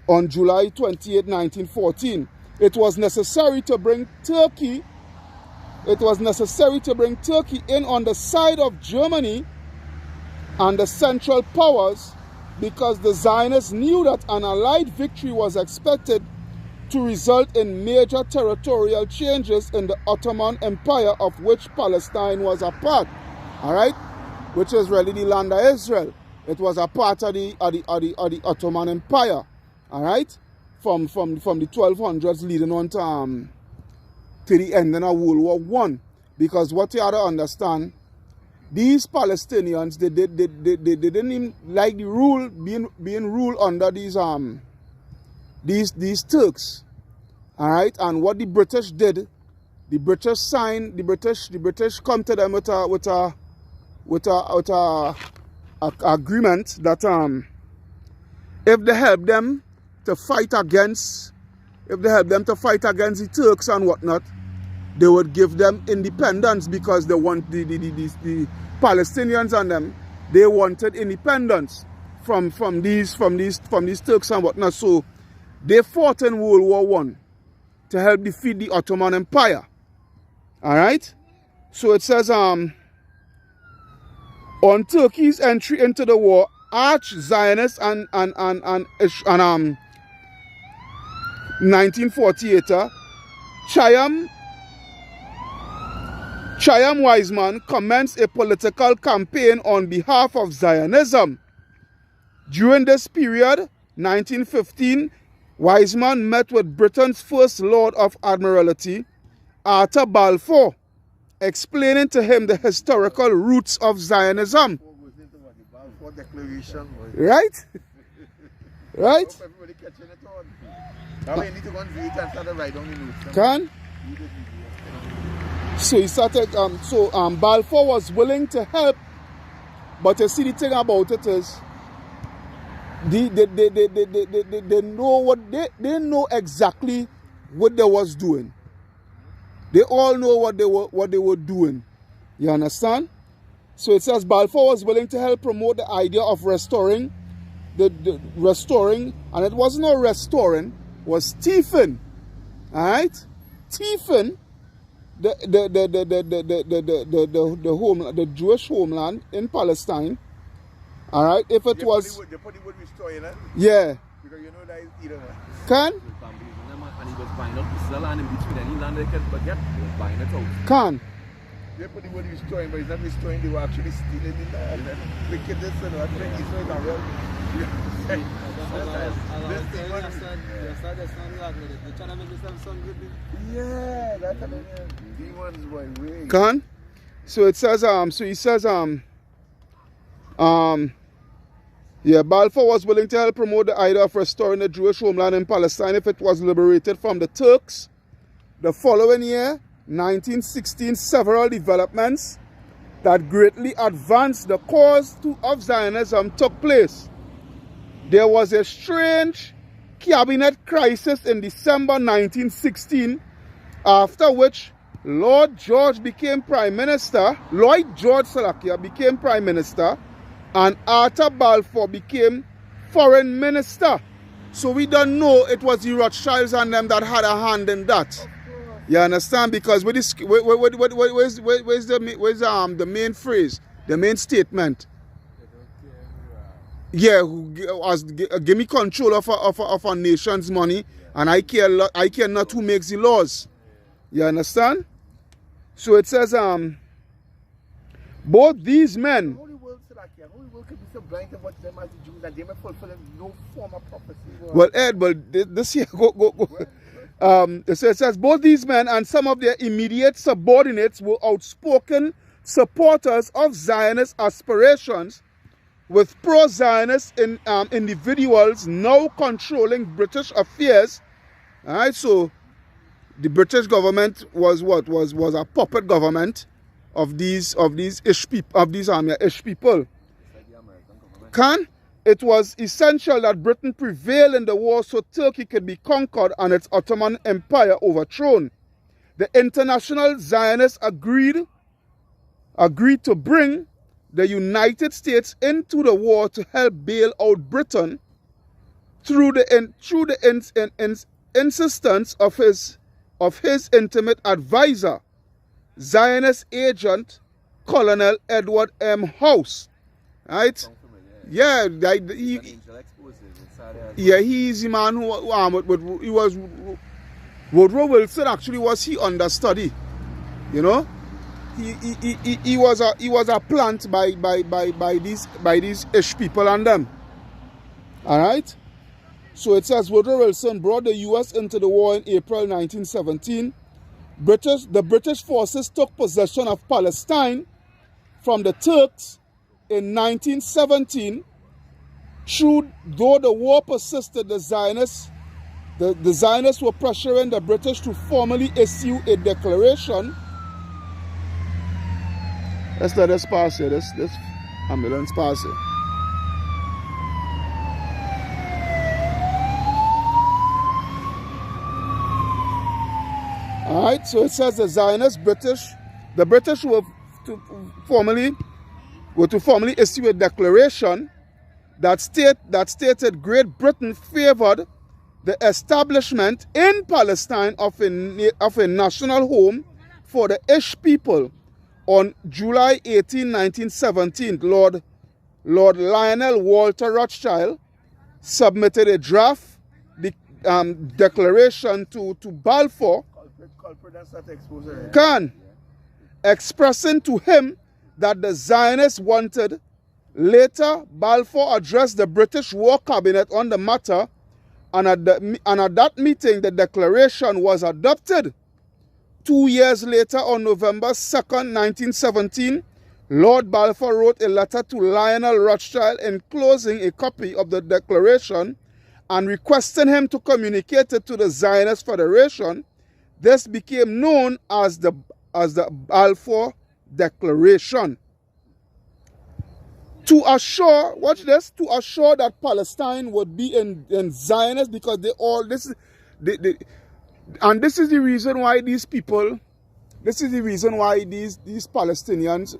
On July 28, 1914, it was necessary to bring Turkey in on the side of Germany and the Central Powers, because the Zionists knew that an Allied victory was expected to result in major territorial changes in the Ottoman Empire, of which Palestine was a part. Alright? Which is really the land of Israel. It was a part of the Ottoman Empire. Alright? From the 1200s leading on to the ending of World War I. Because what you have to understand, these Palestinians, they didn't even like the rule being ruled under these Turks. Alright? And what the British did, the British come to them with a agreement that if they help them to fight against the Turks and whatnot, they would give them independence, because they want the Palestinians and them, they wanted independence from these Turks and whatnot. So they fought in World War I to help defeat the Ottoman Empire. Alright? So it says on Turkey's entry into the war, Arch-Zionists and 1948, Chaim Weizmann commenced a political campaign on behalf of Zionism. During this period, 1915, Weizmann met with Britain's First Lord of Admiralty, Arthur Balfour, explaining to him the historical roots of Zionism. Right? Right? Can? So he started, Balfour was willing to help, but you see the thing about it is, they know exactly what they was doing. They all know what they were doing. You understand? So it says Balfour was willing to help promote the idea of restoring, and it wasn't no restoring, it was thieving. Alright? Thieving the Jewish homeland in Palestine. Alright? If it was yeah. Because you know that is either one. Can? And he was buying up the land in between any land they could forget, he was buying it out. Can? They put the word restoring, but it's not restoring, they were actually stealing the land. Wickedness and what thing is so not real. Yeah, that's what demons were way. Can? So it says, so he says, yeah, Balfour was willing to help promote the idea of restoring the Jewish homeland in Palestine if it was liberated from the Turks. The following year, 1916, several developments that greatly advanced the cause of Zionism took place. There was a strange cabinet crisis in December 1916, after which Lloyd George became Prime Minister, and Arthur Balfour became Foreign Minister. So we don't know it was the Rothschilds and them that had a hand in that. You understand? Because where's the main phrase, the main statement? Yeah, give me control of a nation's money, and I care not who makes the laws. You understand? So it says both these men. Holy world could be so blind to what them as the Jews, and they may fulfill no form of prophecy. Well, Ed, but this here go. It says both these men and some of their immediate subordinates were outspoken supporters of Zionist aspirations, with pro-Zionist individuals now controlling British affairs. All right, so the British government was what was a puppet government of these ish people. It was essential that Britain prevail in the war so Turkey could be conquered and its Ottoman Empire overthrown. The international Zionists agreed to bring the United States into the war to help bail out Britain through the insistence of his intimate advisor, Zionist agent Colonel Edward M. House. Right? Yeah, he's the man who he was. Woodrow Wilson actually was he understudy, you know. He was a plant by these ish people and them. All right. So it says Woodrow Wilson brought the U.S. into the war in April 1917. The British forces took possession of Palestine from the Turks in 1917. Though the war persisted, the Zionists were pressuring the British to formally issue a declaration. Let's let us pass here. This ambulance pass here. All right, so it says the British were to formally issue a declaration that stated Great Britain favored the establishment in Palestine of a national home for the Ish people. On July 18, 1917, Lord Lionel Walter Rothschild submitted a draft declaration to Balfour. expressing to him that the Zionists wanted. Later, Balfour addressed the British War Cabinet on the matter, and at that meeting, the declaration was adopted. 2 years later, on November 2nd, 1917, Lord Balfour wrote a letter to Lionel Rothschild enclosing a copy of the declaration and requesting him to communicate it to the Zionist Federation. This became known as the Balfour Declaration. To assure, watch this, to assure that Palestine would be in Zionist, because and this is the reason why these people, this is the reason why these Palestinians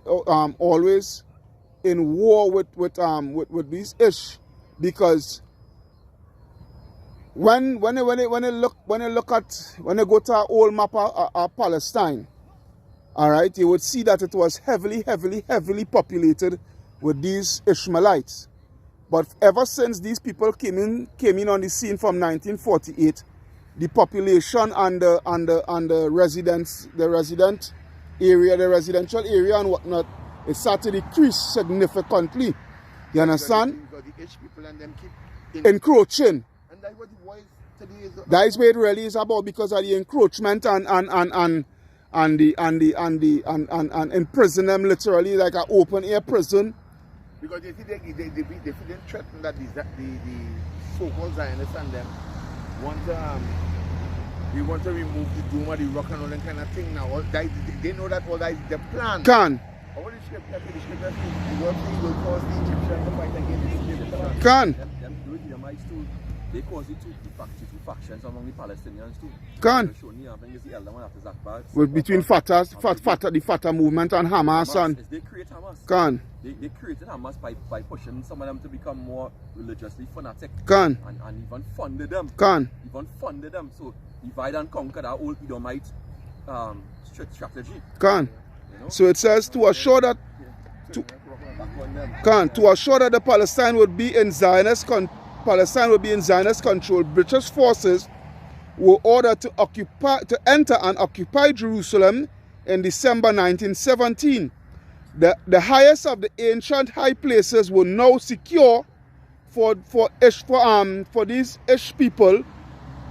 always in war with these ish, because when they go to our old map of Palestine, all right, you would see that it was heavily populated with these Ishmaelites. But ever since these people came in on the scene from 1948, the population and the residential area and whatnot, it started to decrease significantly. You understand? Because the H people and them keep encroaching. And that's what the voice today is about. That is what it really is about, because of the encroachment and imprison them literally like an open air prison. Because they feel threatened that the so-called Zionists and them they want to remove the dome of the rock and all that kind of thing now. They know that all that is the plan. Can. What the scripture will cause the Egyptians to fight against the Egyptians. Can. They cause it two factions among the Palestinians too. Can. With between the Fatah movement and Hamas and they create Hamas. Can. They created Hamas by pushing some of them to become more religiously fanatic. Can. And even funded them. Can. Even funded them. So divide and conquer, that old Edomite strategy. Can. You know? So it says to assure that to assure that the Palestine would be in Zionist control, British forces were ordered to enter and occupy Jerusalem in December 1917. The highest of the ancient high places were now secure for these Ish people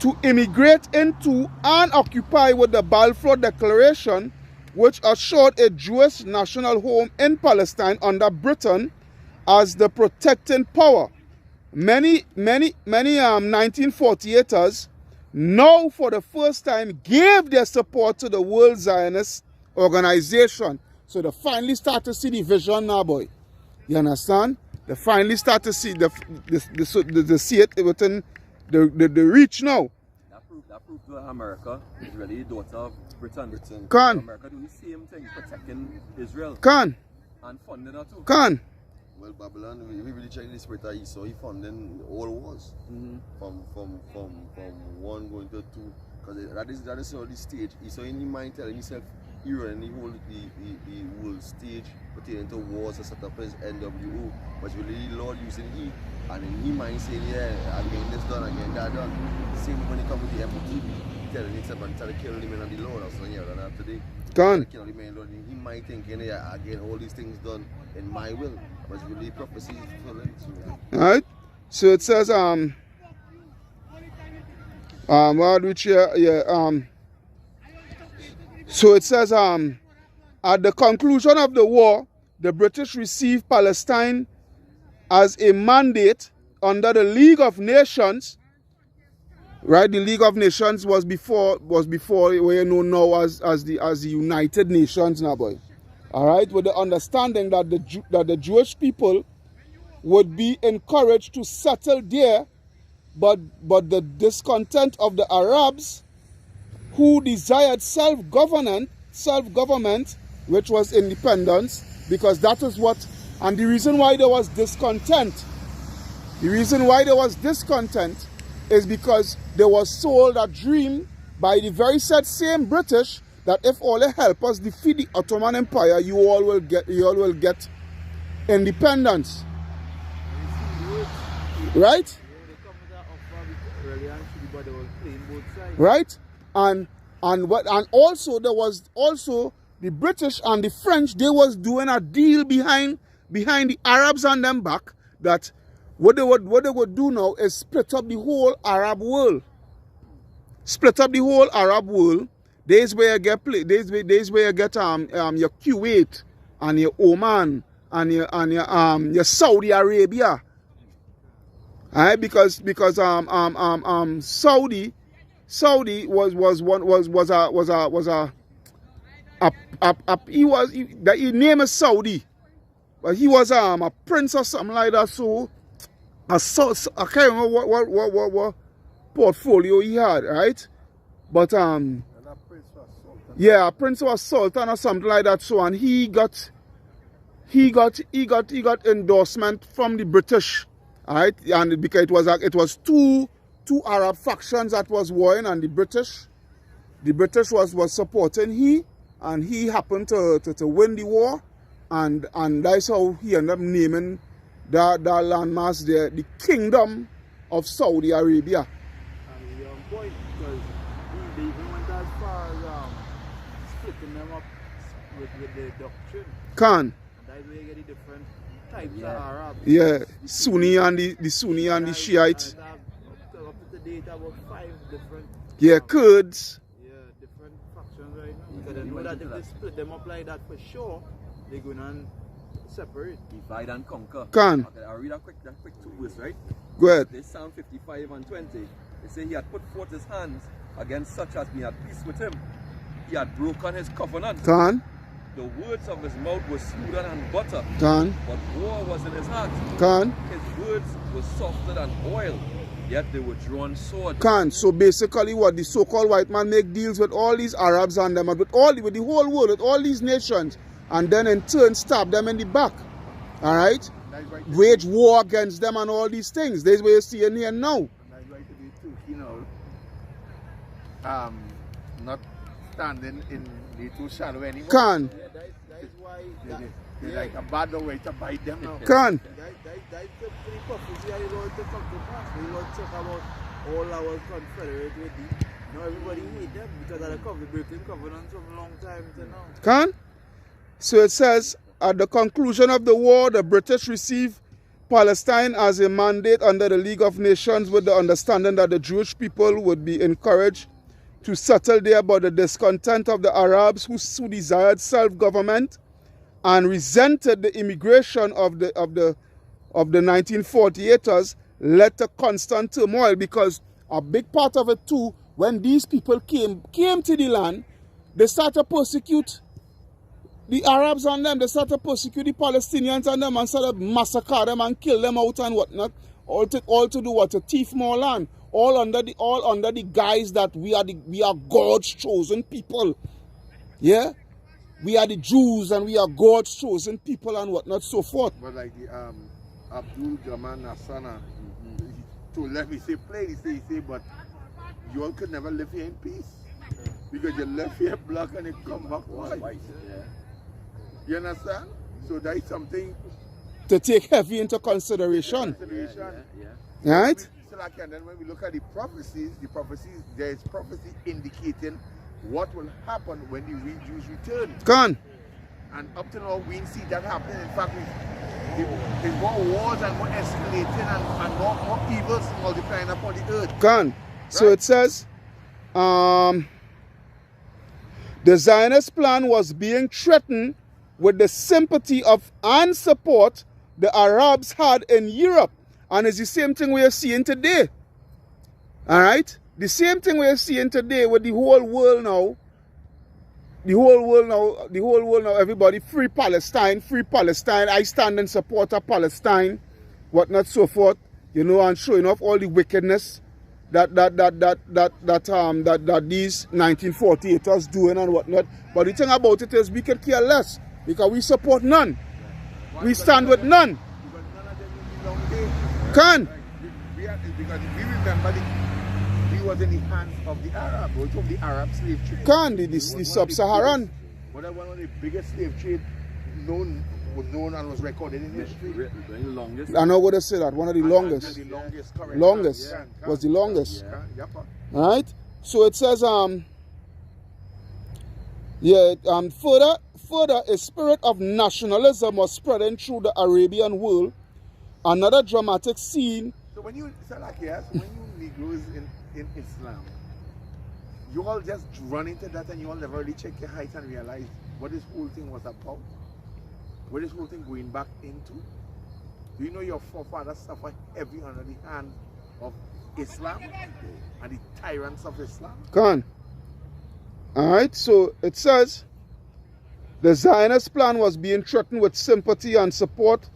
to immigrate into and occupy with the Balfour Declaration, which assured a Jewish national home in Palestine under Britain as the protecting power. Many 1948ers now for the first time gave their support to the World Zionist Organization. So they finally start to see the vision now, boy. You understand? They finally start to see see it within the reach now. That proved that America is really a daughter of Britain. Can. America do the same thing, protecting Israel. Can. And funding her too. Can. Well, Babylon, we really check the spirit of Esau. He funding all wars. From one going to two. Because that is all the stage. Esau in his mind telling himself, and he hold the whole stage pertaining to wars to set up his NWO. But really Lord using he, and in his mind saying, yeah, again this done, again that done. Same when he come with the MOTV, telling himself and trying to kill him and the Lord or something, and after they Can. kill him and Lord, he might think, yeah, again all these things done in my will. But really prophecy is fulfilling. Alright? So it says so it says at the conclusion of the war, the British received Palestine as a mandate under the League of Nations. Right? The League of Nations was before what you know now as the United Nations now, boy. Alright, with the understanding that the Jewish people would be encouraged to settle there, but the discontent of the Arabs who desired self-government, which was independence, because that is what, and the reason why there was discontent, is because there was sold a dream by the very same British that if all they help us defeat the Ottoman Empire, you all will get independence. Right? Right? And also there was also the British and the French, they was doing a deal behind the Arabs and them back, that what they would do now is split up the whole Arab world. Split up the whole Arab world. There's where you get your Kuwait and your Oman and your Saudi Arabia. Alright, because Saudi his name is Saudi, but he was a prince or something like that. So I can't remember what portfolio he had, right? But yeah, prince was sultan or something like that. So, and he got endorsement from the British, alright, and because it was two Arab factions that was warring, and the British was supporting he, and he happened to win the war, and that's how he ended up naming that landmass there the Kingdom of Saudi Arabia. And you're on point, because they even went as far as splitting them up with the doctrine. Can. That's where you get the different types of Arabs. Yeah, Sunni and the Sunni and the Shiite. Up to date about 5 different. Yeah, Kurds. Yeah, different factions right now. Because they know that if they split them up like that, for sure, they're going to separate. Divide and conquer. Can. Okay, I'll read that quick 2 verse, right? Go ahead. This Psalm 55 and 20. They say he had put forth his hands against such as be at peace with him. He had broken his covenant. Can. The words of his mouth were smoother than butter. Can. But war was in his heart. Can. His words were softer than oil. Yet they were drawn swords. Can. So basically what the so-called white man make deals with all these Arabs and them, and with the whole world, with all these nations, and then in turn stab them in the back. Alright? Wage war against them and all these things. That's what you're seeing here now. And that's why to be too, you know, not standing in the too shallow anymore. Can. Yeah, that's why. They're like a bad way to bite them now. Can. That's the three prophecy I want to come to pass. We want to talk about all our confederate with the. Now everybody hate them because of the breaking covenant from a long time to now. Can. So it says, at the conclusion of the war, the British received Palestine as a mandate under the League of Nations, with the understanding that the Jewish people would be encouraged to settle there, but the discontent of the Arabs who desired self-government and resented the immigration of the 1948ers led to constant turmoil, because a big part of it too, when these people came to the land, they started to persecute the Arabs and them. They started to persecute the Palestinians and them, and started to massacre them and kill them out and whatnot. All to do what? To thief more land. All under the guise that we are God's chosen people. Yeah? We are the Jews and we are God's chosen people and whatnot, so forth. But like the Abdul Gaman Nassana, to let me say plain, he say, but you all could never live here in peace. Because you left here black and you come back white. Yeah. You understand? So that is something to take heavy into consideration. Yeah. Right? So like, and then when we look at the prophecies, there is prophecy indicating what will happen when the Jews return. Can. And up to now, we didn't see that happening. In fact, there's more wars and more escalating and more evils multiplying upon the earth. Can. So it says, the Zionist plan was being threatened with the sympathy of and support the Arabs had in Europe. And it's the same thing we are seeing today. Alright? The same thing we are seeing today with the whole world now. The whole world now, everybody, free Palestine, I stand in support of Palestine, whatnot, so forth, you know, and showing off all the wickedness that these 1948ers doing and whatnot. But the thing about it is we can care less, because we support none. We stand with none. Because none of them will be long days. Can. Because we remember we was in the hands of the Arab, or from the Arab slave trade. Can, the sub-Saharan. One of the biggest slave trade was known and was recorded in history. The longest. I know what I say that. One of the longest. The longest, correct. Longest. Yeah, Was the longest. Yeah. Alright? So it says, Yeah, and further, a spirit of nationalism was spreading through the Arabian world. Another dramatic scene. So when you, so like, yes, when you Negroes in Islam, you all just run into that and you all never really check your height and realize what this whole thing was about? What this whole thing going back into? Do you know your forefathers suffered heavy under the hand of Islam and the tyrants of Islam? Come on. Alright, so it says the Zionist plan was being threatened with sympathy and support,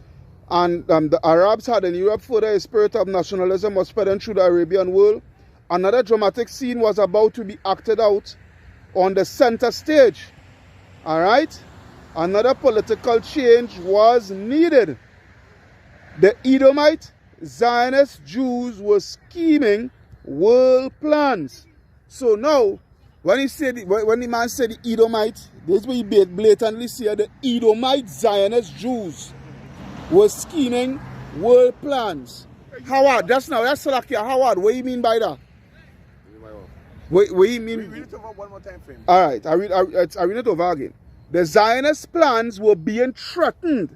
and the Arabs had in Europe. Further, a spirit of nationalism was spreading through the Arabian world. Another dramatic scene was about to be acted out on the center stage. Alright? Another political change was needed. The Edomite Zionist Jews were scheming world plans. So now, when the man said the Edomite, this is what he blatantly said, the Edomite Zionist Jews were scheming world plans. Howard, that's Salakia. Howard, what do you mean by that? What do you mean? Read it over one more time for him. Alright, I read it over again. The Zionist plans were being threatened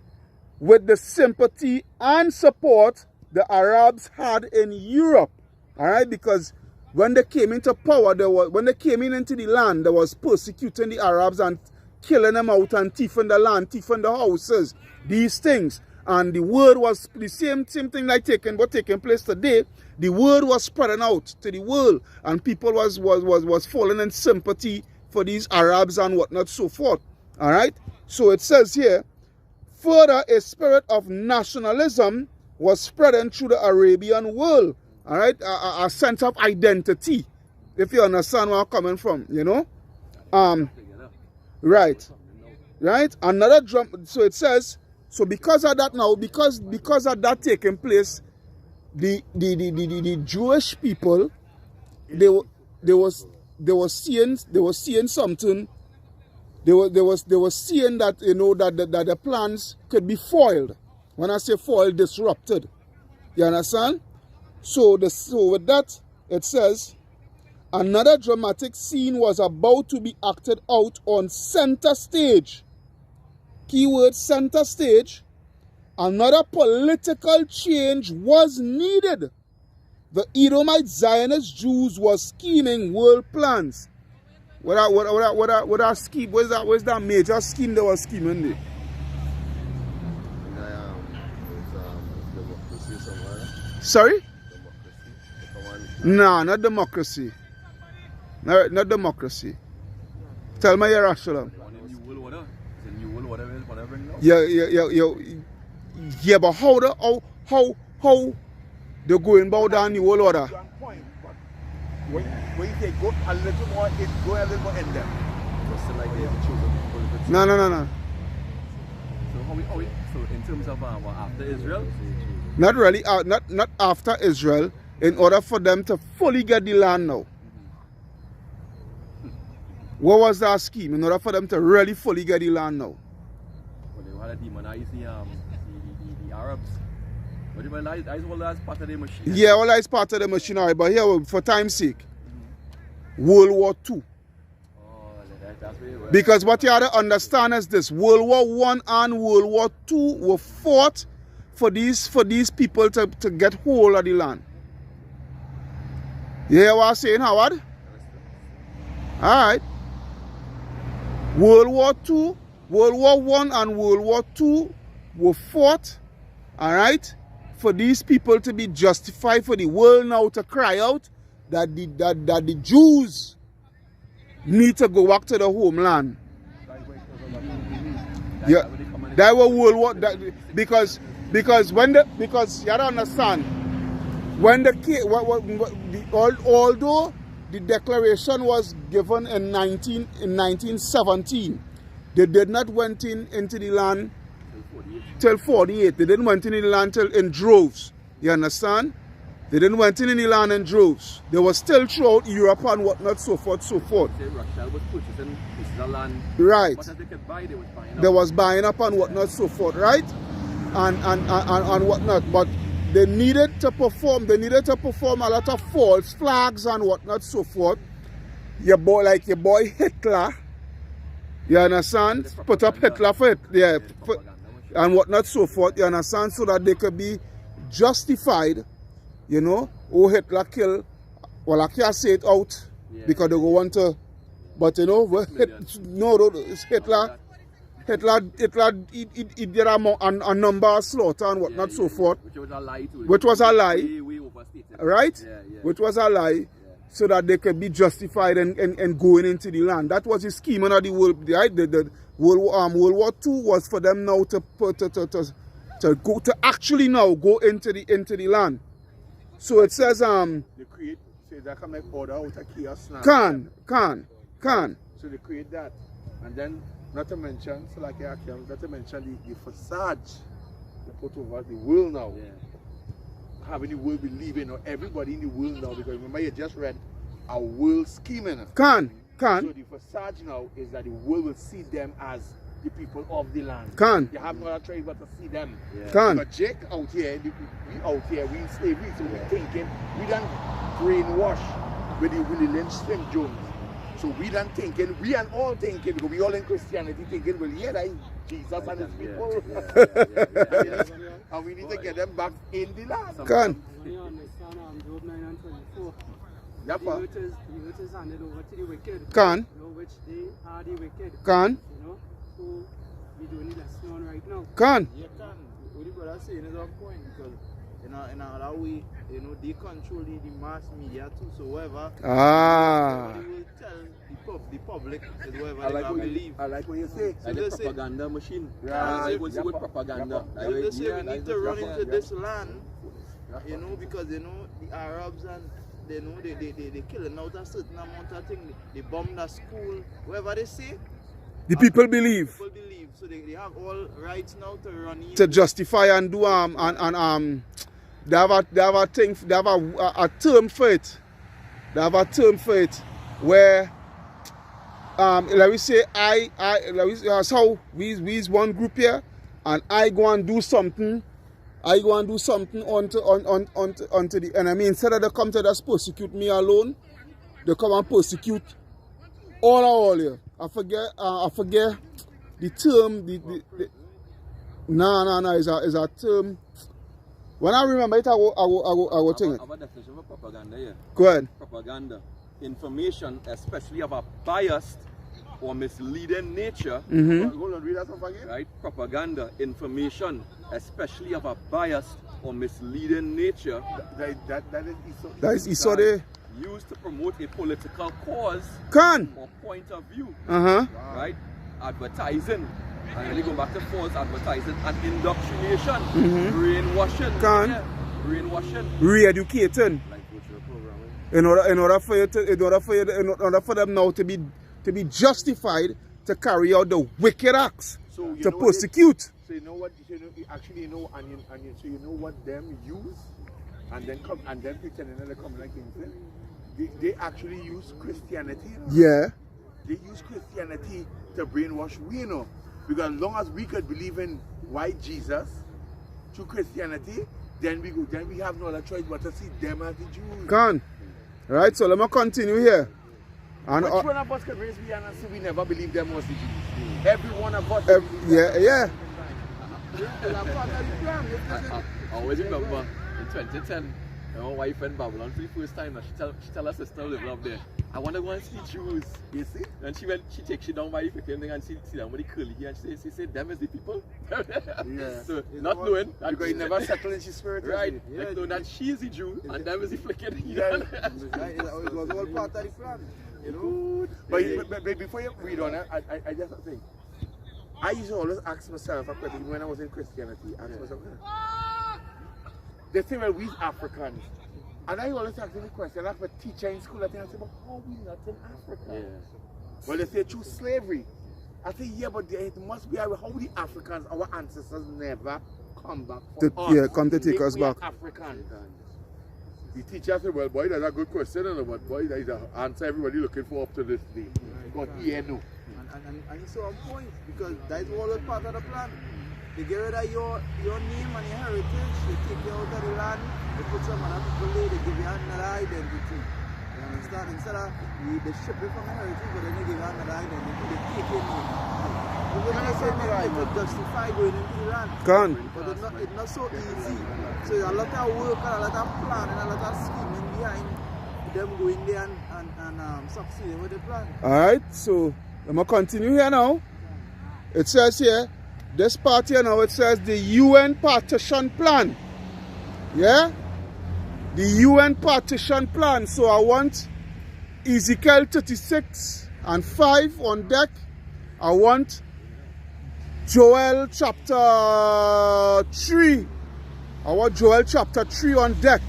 with the sympathy and support the Arabs had in Europe. Alright, because when they came into power, when they came into the land, they was persecuting the Arabs and killing them out and thieving the land, thieving the houses, these things. And the word was the same thing like taking place today. The word was spreading out to the world, and people was falling in sympathy for these Arabs and whatnot, so forth. Alright? So it says here, further, a spirit of nationalism was spreading through the Arabian world. Alright? A sense of identity, if you understand where I'm coming from, you know? Right. Right? Another drum. So it says, so because of that now, because of that taking place, the Jewish people, they were seeing something. They were seeing that, you know, that the plans could be foiled. When I say foiled, disrupted. You understand? So with that, it says, another dramatic scene was about to be acted out on center stage. Keyword center stage. Another political change was needed. The Edomite Zionist Jews were scheming world plans. What that scheme? Where's that major scheme they were scheming there? Sorry? No, not democracy. No, not democracy. Tell me, Yerushalayim. Yeah, but how they're going about down the world order? When you say go a little more, it's go a little more in depth. No. So in terms of after Israel? Not really, not after Israel, in order for them to fully get the land now. What was that scheme in order for them to really fully get the land now? Well, they had to demonize the Arabs. But demonize all that's part of the machinery. Yeah, all that's part of the machinery, but here, for time's sake, World War II. Oh, that's where it was. Because what you have to understand is this, World War I and World War II were fought for these people to get hold of the land. You hear what I'm saying, Howard? Alright. World War II, World War I and World War II were fought, alright, for these people to be justified, for the world now to cry out that the Jews need to go back to the homeland. Yeah, that was World War, because you don't understand, when although the declaration was given in 1917, they did not went into the land till 48. They didn't went into the land till in droves. You understand? They didn't went in the land in droves. They were still throughout Europe and whatnot, so forth, so forth. Russia was purchasing the land. Right. What they could buy, they was buying up. They was buying up and whatnot, so forth, right? And whatnot. But they needed to perform a lot of false flags and whatnot, so forth. Your boy Hitler, You understand? Put up Hitler for it, yeah, and whatnot, so forth. You understand? So that they could be justified. You know, oh, Hitler killed. Well, I can't say it out because they go want to. But you know, it's Hitler. He did a number of slaughter and whatnot, so forth. Which was a lie too. Which was a lie. Way overstated. Right? Yeah. Which was a lie. So that they could be justified and going into the land. That was the scheme of the world, right? The World War II was for them now to actually now go into the land. So it says they create, say that come like order out of chaos now. Can. So they create that, and then not to mention, so like not to mention the facade they put over the world now. Yeah. Having the world believing, or everybody in the world now, because remember you just read a world scheming. Can. So the facade now is that the world will see them as the people of the land. Can. You have no other choice but to see them. Yeah. Can. But Jake out here, we in slavery, so we thinking, we done brainwash with the Willie Lynch Slim Jones. So we done thinking, we and all thinking, because we all in Christianity thinking, well, yeah, that is Jesus and his people. And we need to get them back in the land. Can. Job 9 and 24. Yep. The earth is handed over to the wicked. Can. You know, which they are the wicked. Can. You know, so we doing the lesson on right now. Can. You can. What the brother saying is on point, because in another way, you know, they control the mass media too. So whoever everybody will tell the public is whoever they can believe. I like what you say. Like the propaganda machine. Yeah. It was good propaganda. So they say we need to run into this land, you know, because you know the Arabs and they know they killing out a certain amount of things. They bomb the school, whatever they say. The people believe. People believe, so they have all rights now to run in. To justify and do they have a thing, they have a term for it. They have a term for it where let me say that's how we is one group here, and I go and do something. I go and do something onto the enemy. Instead of they come to just persecute me alone, they come and persecute all here. I forget the term. No. Is a term. When I remember it, I will think it. Our definition of propaganda here. Go ahead. Propaganda, information, especially of a biased or misleading nature. Hold on, read that one again. Right? Propaganda, information, especially of a biased or misleading nature. That is Isode. Used to promote a political cause Can. or point of view. Right. Advertising. And really go back to false advertising and indoctrination. Brainwashing. Can. Yeah. Brainwashing. Re-educating. Like cultural programming. In order for them now to be justified to carry out the wicked acts, so to persecute. So you know what? So you know what them use, and then pretending that they come like things. They actually use Christianity. Yeah. They use Christianity to brainwash we, you know. Because as long as we could believe in white Jesus through Christianity, then we have no other choice but to see them as the Jews. Can. Right, so let me continue here. And which one of us could raise we and say we never believed them was the Jews? Every one of us. Yeah. I always remember in 2010, my wife went Babylon for the first time, and she tell her sister who live up there, I want to go and see Jews. You see? And she takes she down by the thing and see them with the curly hair, and she said, them is the people. Yeah. So not knowing that because you never settled in his spirit. right. Yeah, like knowing that she is the Jew and them is the flicking. Yeah. It was all part of the plan. You know? But before you read on it, I just think I used to always ask myself a question when I was in Christianity. Ask myself, they say, well, we Africans. And I always ask the question, I have a teacher in school, I say, but how are we not in Africa? Yeah. Well, they say through slavery. I say, yeah, but it must be how the Africans, our ancestors never come back for us. Yeah, come to take us back. African. The teacher said, well, boy, that's a good question, but boy, that is an answer everybody looking for up to this day. But yeah, no. And it's so on point, because that is all a part of the plan. They get rid of your name and your heritage, they take you out of the land, they put some other people there, they give you another identity. understand? Instead of they strip it from the heritage, but then they give another identity, they take it in. They could justify going into the land. But it's not so easy. So there's a lot of work and a lot of planning, a lot of scheming behind them going there and succeeding with the plan. Alright, so I'm going to continue here now. It says here, this part here now, it says the UN partition plan. Yeah? The UN partition plan. So I want Ezekiel 36 and 5 on deck. I want Joel chapter 3. I want Joel chapter 3 on deck.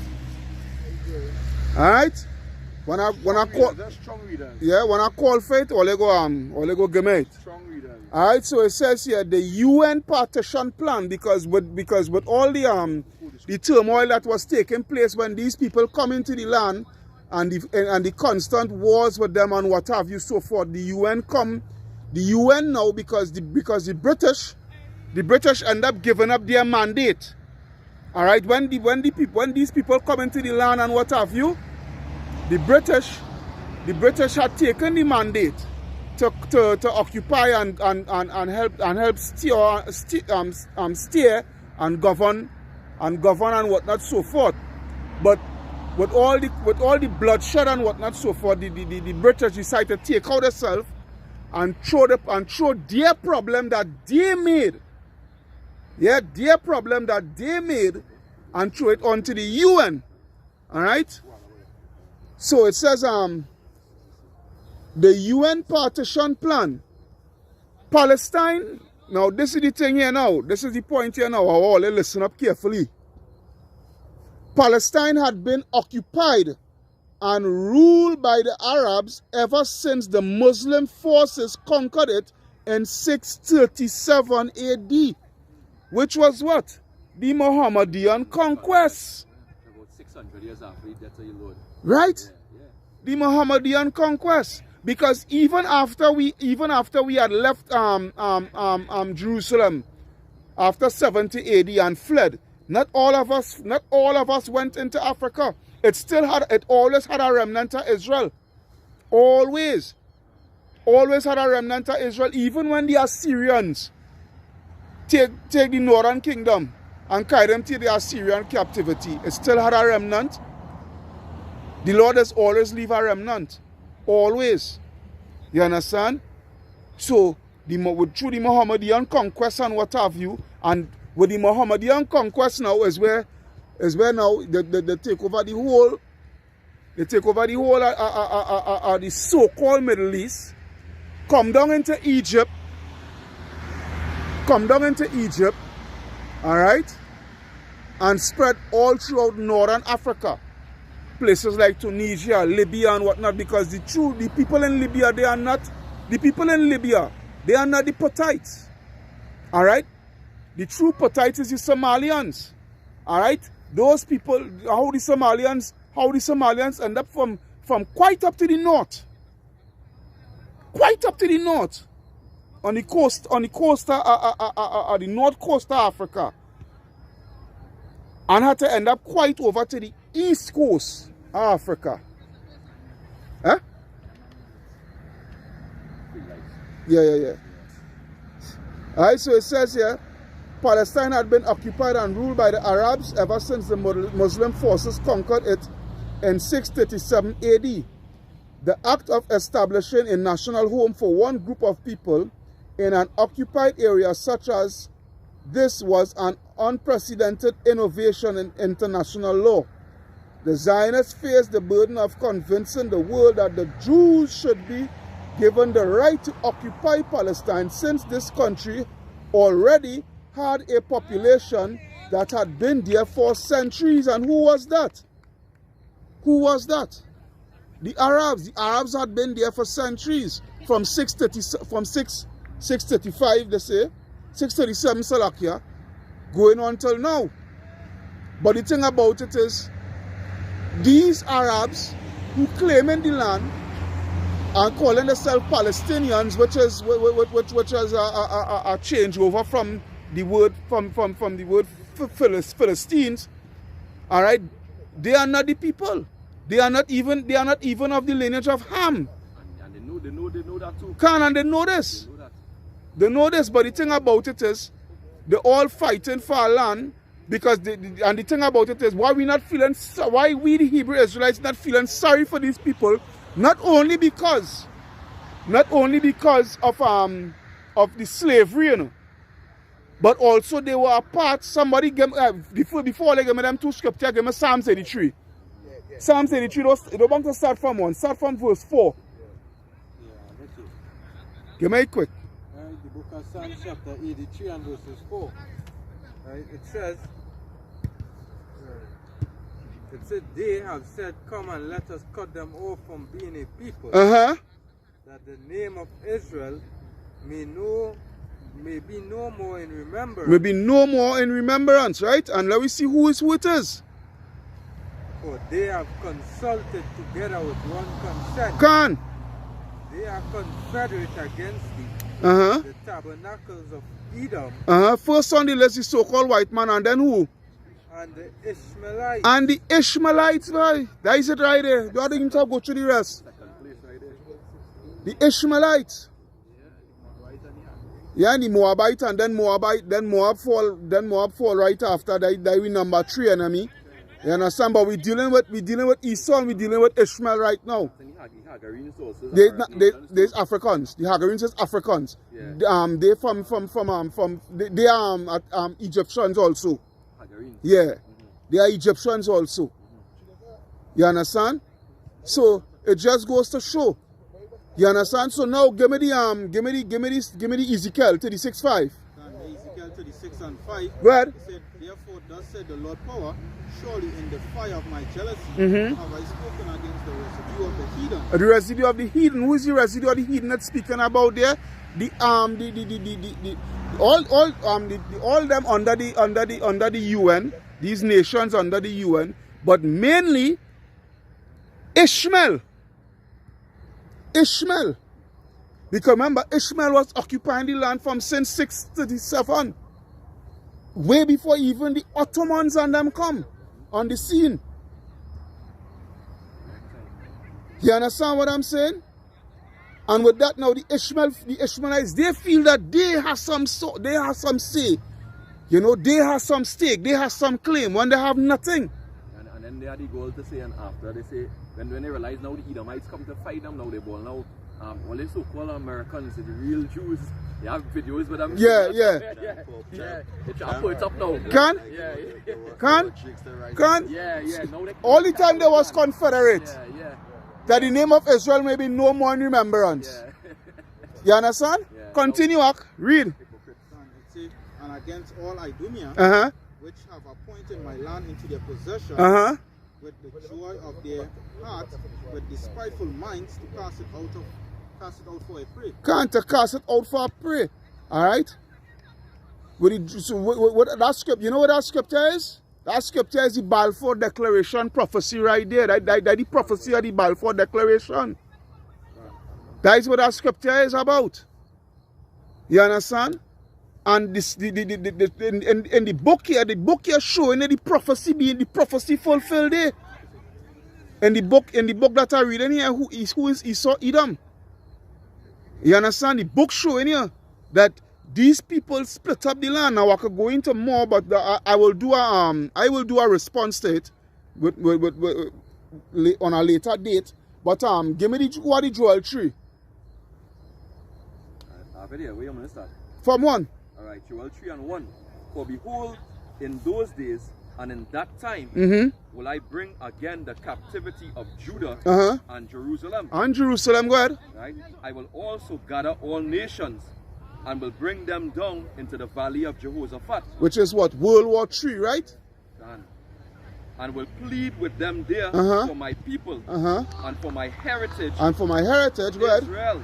Alright? When I call, yeah, when I call for it, all go give me it. Alright, so it says here the UN partition plan, because with all the turmoil that was taking place when these people come into the land and the constant wars with them and what have you so forth, the UN now, because the British end up giving up their mandate. Alright, when these people come into the land and what have you, the British had taken the mandate to occupy and help steer and govern and whatnot so forth. But with all the bloodshed and whatnot so forth, the British decided to take out themselves and throw their problem that they made. Yeah, their problem that they made and throw it onto the UN. Alright? So it says the UN partition plan. Palestine, now this is the thing here now. This is the point here now. All listen up carefully. Palestine had been occupied and ruled by the Arabs ever since the Muslim forces conquered it in 637 AD. Which was what? The Mohammedan conquest. About 600 years after the death of your Lord. Right? Yeah. The Mohammedan conquest. Because even after we had left Jerusalem after 70 AD and fled, not all of us went into Africa. It always had a remnant of Israel. Always had a remnant of Israel. Even when the Assyrians take the northern kingdom and carry them to the Assyrian captivity, it still had a remnant. The Lord has always leave a remnant. Always. You understand? So, through the Mohammedan conquest and what have you, and with the Mohammedan conquest now is where now they take over the whole, the so-called Middle East, come down into Egypt, alright, and spread all throughout northern Africa. Places like Tunisia, Libya and whatnot, because the people in Libya, they are not the Puttites. Alright? The true Puttites is the Somalians. Alright? Those people, how the Somalians end up from quite up to the north. Quite up to the north. On the north coast of Africa. And had to end up quite over to the east coast of Africa. Huh? Yeah. Alright, so it says here, Palestine had been occupied and ruled by the Arabs ever since the Muslim forces conquered it in 637 AD. The act of establishing a national home for one group of people in an occupied area such as this was an unprecedented innovation in international law. The Zionists faced the burden of convincing the world that the Jews should be given the right to occupy Palestine, since this country already had a population that had been there for centuries. And who was that? Who was that? The Arabs. The Arabs had been there for centuries. From 635, they say, 637 Salakia, going on till now. But the thing about it is, these Arabs who claim in the land and calling themselves Palestinians, which is a changeover from the word Philistines, all right, they are not the people. They are not even of the lineage of Ham. And they know that too. And they know this. They know that. They know this, but the thing about it is, they're all fighting for our land because and the thing about it is, why we the Hebrew Israelites not feeling sorry for these people, not only because of the slavery, you know, but also they were a part. Somebody gave before they gave me them two scriptures, give me Psalms 83. Psalms 83, they want to start from one. Start from verse 4. Give me it quick. The book of Psalms chapter 83 and verses 4. Right? It says, they have said, come and let us cut them off from being a people, that the name of Israel may be no more in remembrance. May be no more in remembrance, right? And let me see who it is. For they have consulted together with one consent. They are confederate against the tabernacles of Edom. First on the list is so-called white man, and then who? And the Ishmaelites. And the Ishmaelites, right? That is it right there. You don't even go through the rest. The Ishmaelites. Yeah, and the Moabite, and then Moab fall right after. That we number 3 enemy. You understand? But we're dealing with Esau and we're dealing with Ishmael right now. There's Africans. The Hagarines is Africans. Yeah. They they are Egyptians also. Yeah. They are Egyptians also. You understand? So it just goes to show. You understand? So now give me the Ezekiel 36:5. Ezekiel 36 and 5. Go ahead. He said, therefore thus said the Lord power, surely in the fire of my jealousy have I spoken against the residue of the heathen. The residue of the heathen. Who is the residue of the heathen that's speaking about there? All them under the UN, these nations under the UN, but mainly Ishmael. Because remember, Ishmael was occupying the land from since 637. Way before even the Ottomans and them come on the scene. You understand what I'm saying? And with that now, the Ishmaelites, they feel that they have some say. You know, they have some stake, they have some claim when they have nothing. And then they had the goal to say, and after they say, when they realize now the Edomites come to fight them, now they ball now. Well, they so-called Americans, the real Jews, they have videos with them. Yeah. I'll put it up now. Can? Yeah. All the time there was Confederate. Yeah. That the name of Israel may be no more in remembrance. Yeah. You understand? Yeah. Continue, read. And against all Idumea, which have appointed my land into their possession, with the joy of their heart, with despiteful minds to cast it out for a prey. To cast it out for a prey. Alright? What that script, you know what that scripture is? That scripture is the Balfour Declaration prophecy right there. That the prophecy of the Balfour Declaration. That is what that scripture is about. You understand? And this, in the book here showing the prophecy being the prophecy fulfilled there. In the book that I read in here, who is Esau Edom. You understand? The book showing here that these people split up the land. Now I could go into more, but I will do a response to it on a later date. But give me the Joel 3. Where you want to start? From 1. Alright, Joel 3 and 1. For behold, in those days and in that time will I bring again the captivity of Judah and Jerusalem. And Jerusalem, go ahead. Right? I will also gather all nations and will bring them down into the valley of Jehoshaphat. Which is what? World War III, right? And will plead with them there for my people and for my heritage. And for my heritage, go ahead. Israel.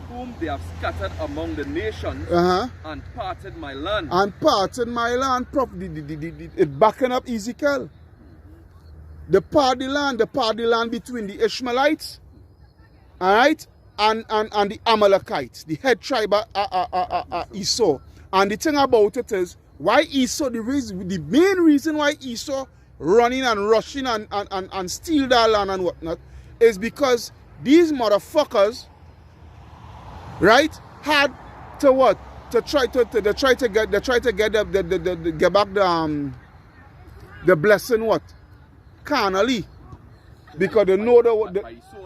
Whom they have scattered among the nations and parted my land. And parted my land. It backing up Ezekiel. The part the land between the Ishmaelites, alright, and the Amalekites, the head tribe of Esau. And the thing about it is, why Esau, the main reason why Esau running and rushing and steal that land and whatnot is because these motherfuckers, right, had to what? To try to get back the blessing what? Carnally. Because they know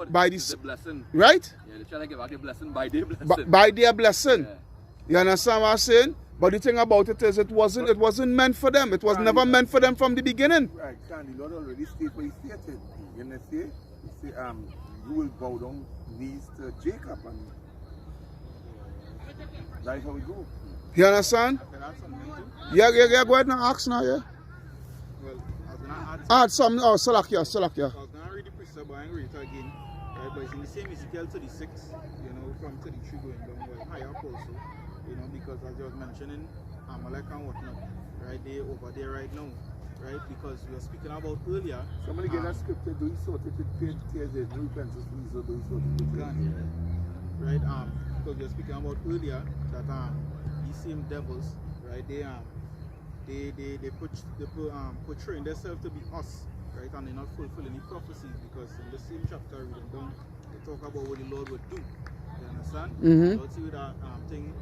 by the blessing. Right? Yeah, they try to give back the blessing by their blessing. By their blessing. Yeah. You understand what I'm saying? But the thing about it is it wasn't meant for them. It was never meant for them from the beginning. Right, and the Lord already stated what he stated. You know, you will bow down knees to Jacob, and that's how we go. You understand? Yeah, go ahead and ask now, yeah. Well, I was going to add some, Salakia. I was going to read the precept, but I ain't read it again. Right, but it's in the same Ezekiel 36, from 33 going down, well, higher up also, because as you was mentioning, Amalek and whatnot, right, they over there right now, right, because we were speaking about earlier. Somebody get that scripture, do you sort it with tears, there's no repentance, please, or do you sort it with tears? Right, because we were speaking about earlier that these same devils, right, they portraying themselves to be us, right, and they're not fulfilling the prophecies, because in the same chapter reading down, they talk about what the Lord would do. You understand? Lord see with that thing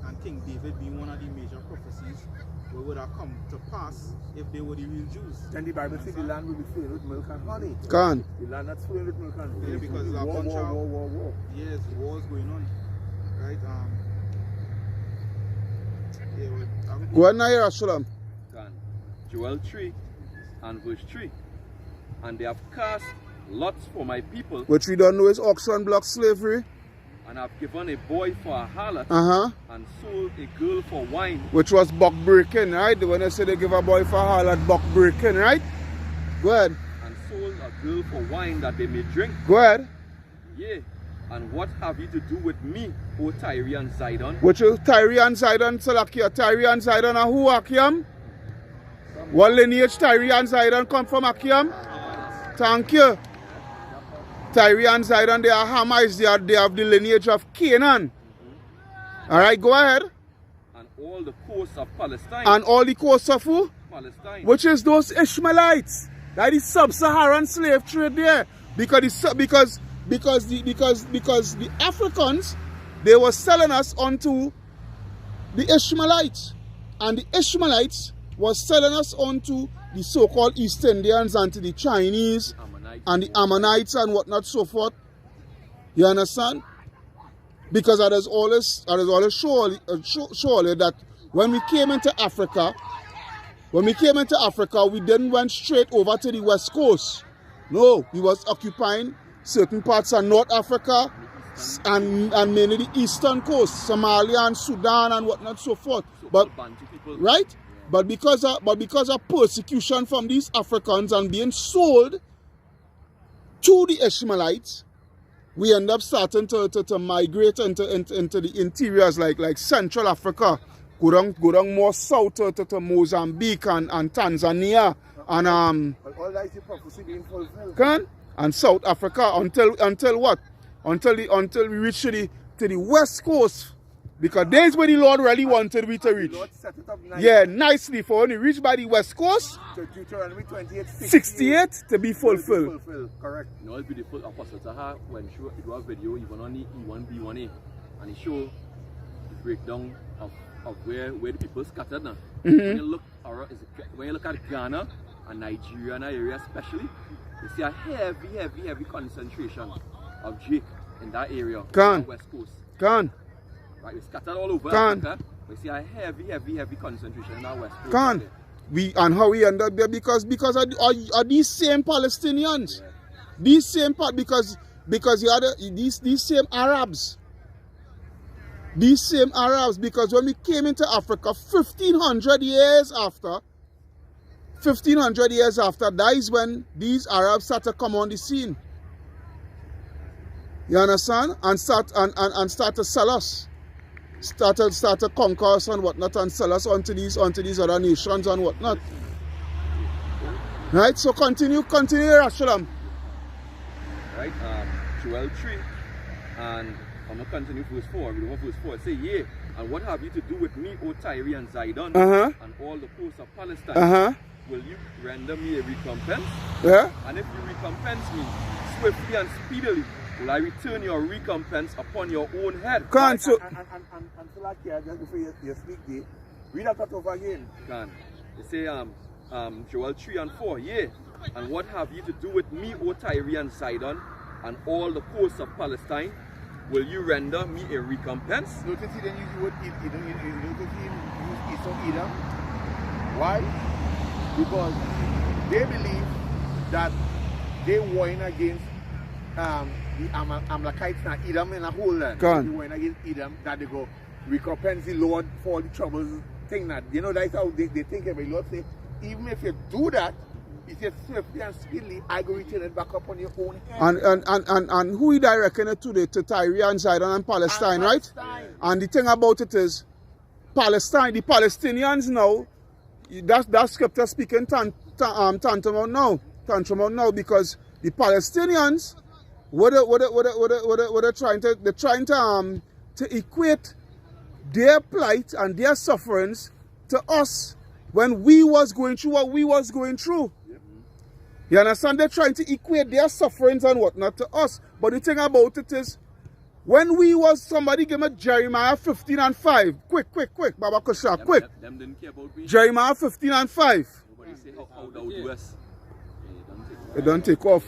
and King David being one of the major prophecies, what would have come to pass if they were the real Jews. Then the Bible says the land will be filled with milk and honey. Can. The land that's filled with milk and honey. Yeah, because there's a bunch of war. Yes, wars going on, right? Yeah, well, go ahead now, Yerushalayim. Joel 3 and verse 3. And they have cast lots for my people. Which we don't know is auction block slavery. And have given a boy for a harlot. And sold a girl for wine. Which was buck breaking, right? When they say they give a boy for a harlot, buck breaking, right? Go ahead. And sold a girl for wine that they may drink. Go ahead. Yea. And what have you to do with me, O Tyre and Sidon? Which is Tyre and Sidon, Salakia. Tyre and Sidon are who, Akiam? What lineage Tyre and Sidon come from, Akiam? Thank you. Tyre and Sidon, they are Hamites, they have the lineage of Canaan. Alright, go ahead. And all the coasts of Palestine. And all the coasts of who? Palestine. Which is those Ishmaelites. That is sub-Saharan slave trade there. Because the Africans, they were selling us onto the Ishmaelites. And the Ishmaelites was selling us onto the so-called East Indians and to the Chinese and the Ammonites and whatnot so forth. You understand? Because that is always surely that when we came into Africa, we didn't went straight over to the West Coast. No, we was occupying certain parts of North Africa and mainly the eastern coast, Somalia and Sudan and whatnot so forth. But right? But because of persecution from these Africans and being sold to the Ishmaelites, we end up starting to migrate into the interiors like Central Africa, go down more south to Mozambique and Tanzania and all that is prophecy being fulfilled. And South Africa until what? Until we reach to the West Coast. Because that's where the Lord really wanted we to reach. The Lord set it up nicely. Yeah, nicely for when we reach by the West Coast. To Deuteronomy 68 to be fulfilled. Correct. You know, it's beautiful. Apostle Taha, when show it was video, even on the E1B1A, and he showed the breakdown of where the people scattered now. When you look at Ghana and Nigeria and area especially, you see a heavy concentration of Jake in that area. On the West Coast. Right, we scattered all over Africa. We see a heavy concentration in our West Coast. And how we end up there because of these same Palestinians. Yeah. These same because you had these same Arabs. These same Arabs, because when we came into Africa 1500 years after, that is when these Arabs started to come on the scene. You understand? And start to sell us. Start to conquer us and whatnot and sell us onto these other nations and whatnot. Right? So continue, Yerushalayim. Right, Joel 3, and I'm going to continue verse 4. We don't verse 4. It says, yea, and what have you to do with me, O Tyre and Sidon, and all the coasts of Palestine? will you render me a recompense? Yeah? And if you recompense me swiftly and speedily, will I return your recompense upon your own head? Can so And so like here, just before you speak there, read that over again. Can. They say Joel 3 and 4, yea. And what have you to do with me, O Tyre and Sidon, and all the coasts of Palestine? Will you render me a recompense? Notice he didn't use the word notice he used Esau Edom. Why? Because they believe that they warring against the Amalekites and Edom in a whole land. They warring against Edom, that they go recompense the Lord for all the troubles thing that. You know, that's how they think of it. Lord say, even if you do that, he says swiftly and speedily, I go return it back up on your own head. And who he directing it to to Tyre and Sidon and Palestine, right? And the thing about it is, Palestine, the Palestinians now, that scripture speaking tantamount now, because the Palestinians they're trying to equate their plight and their sufferings to us when we was going through what we was going through. You understand? They're trying to equate their sufferings and whatnot to us. But the thing about it is, when we was, somebody give me Jeremiah 15 and 5. Quick, Baba Kusha, quick. Them didn't care about me. Jeremiah 15 and 5. Nobody say how thou doest. It don't take off.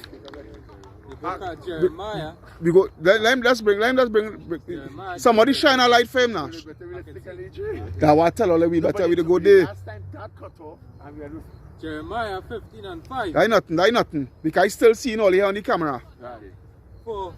The book of Jeremiah. Let's bring somebody shine a light for him now. That's what I tell all we better we go there. Last time that cut off, and we had Jeremiah 15 and 5. That's nothing. Because I still seeing all here on the camera. For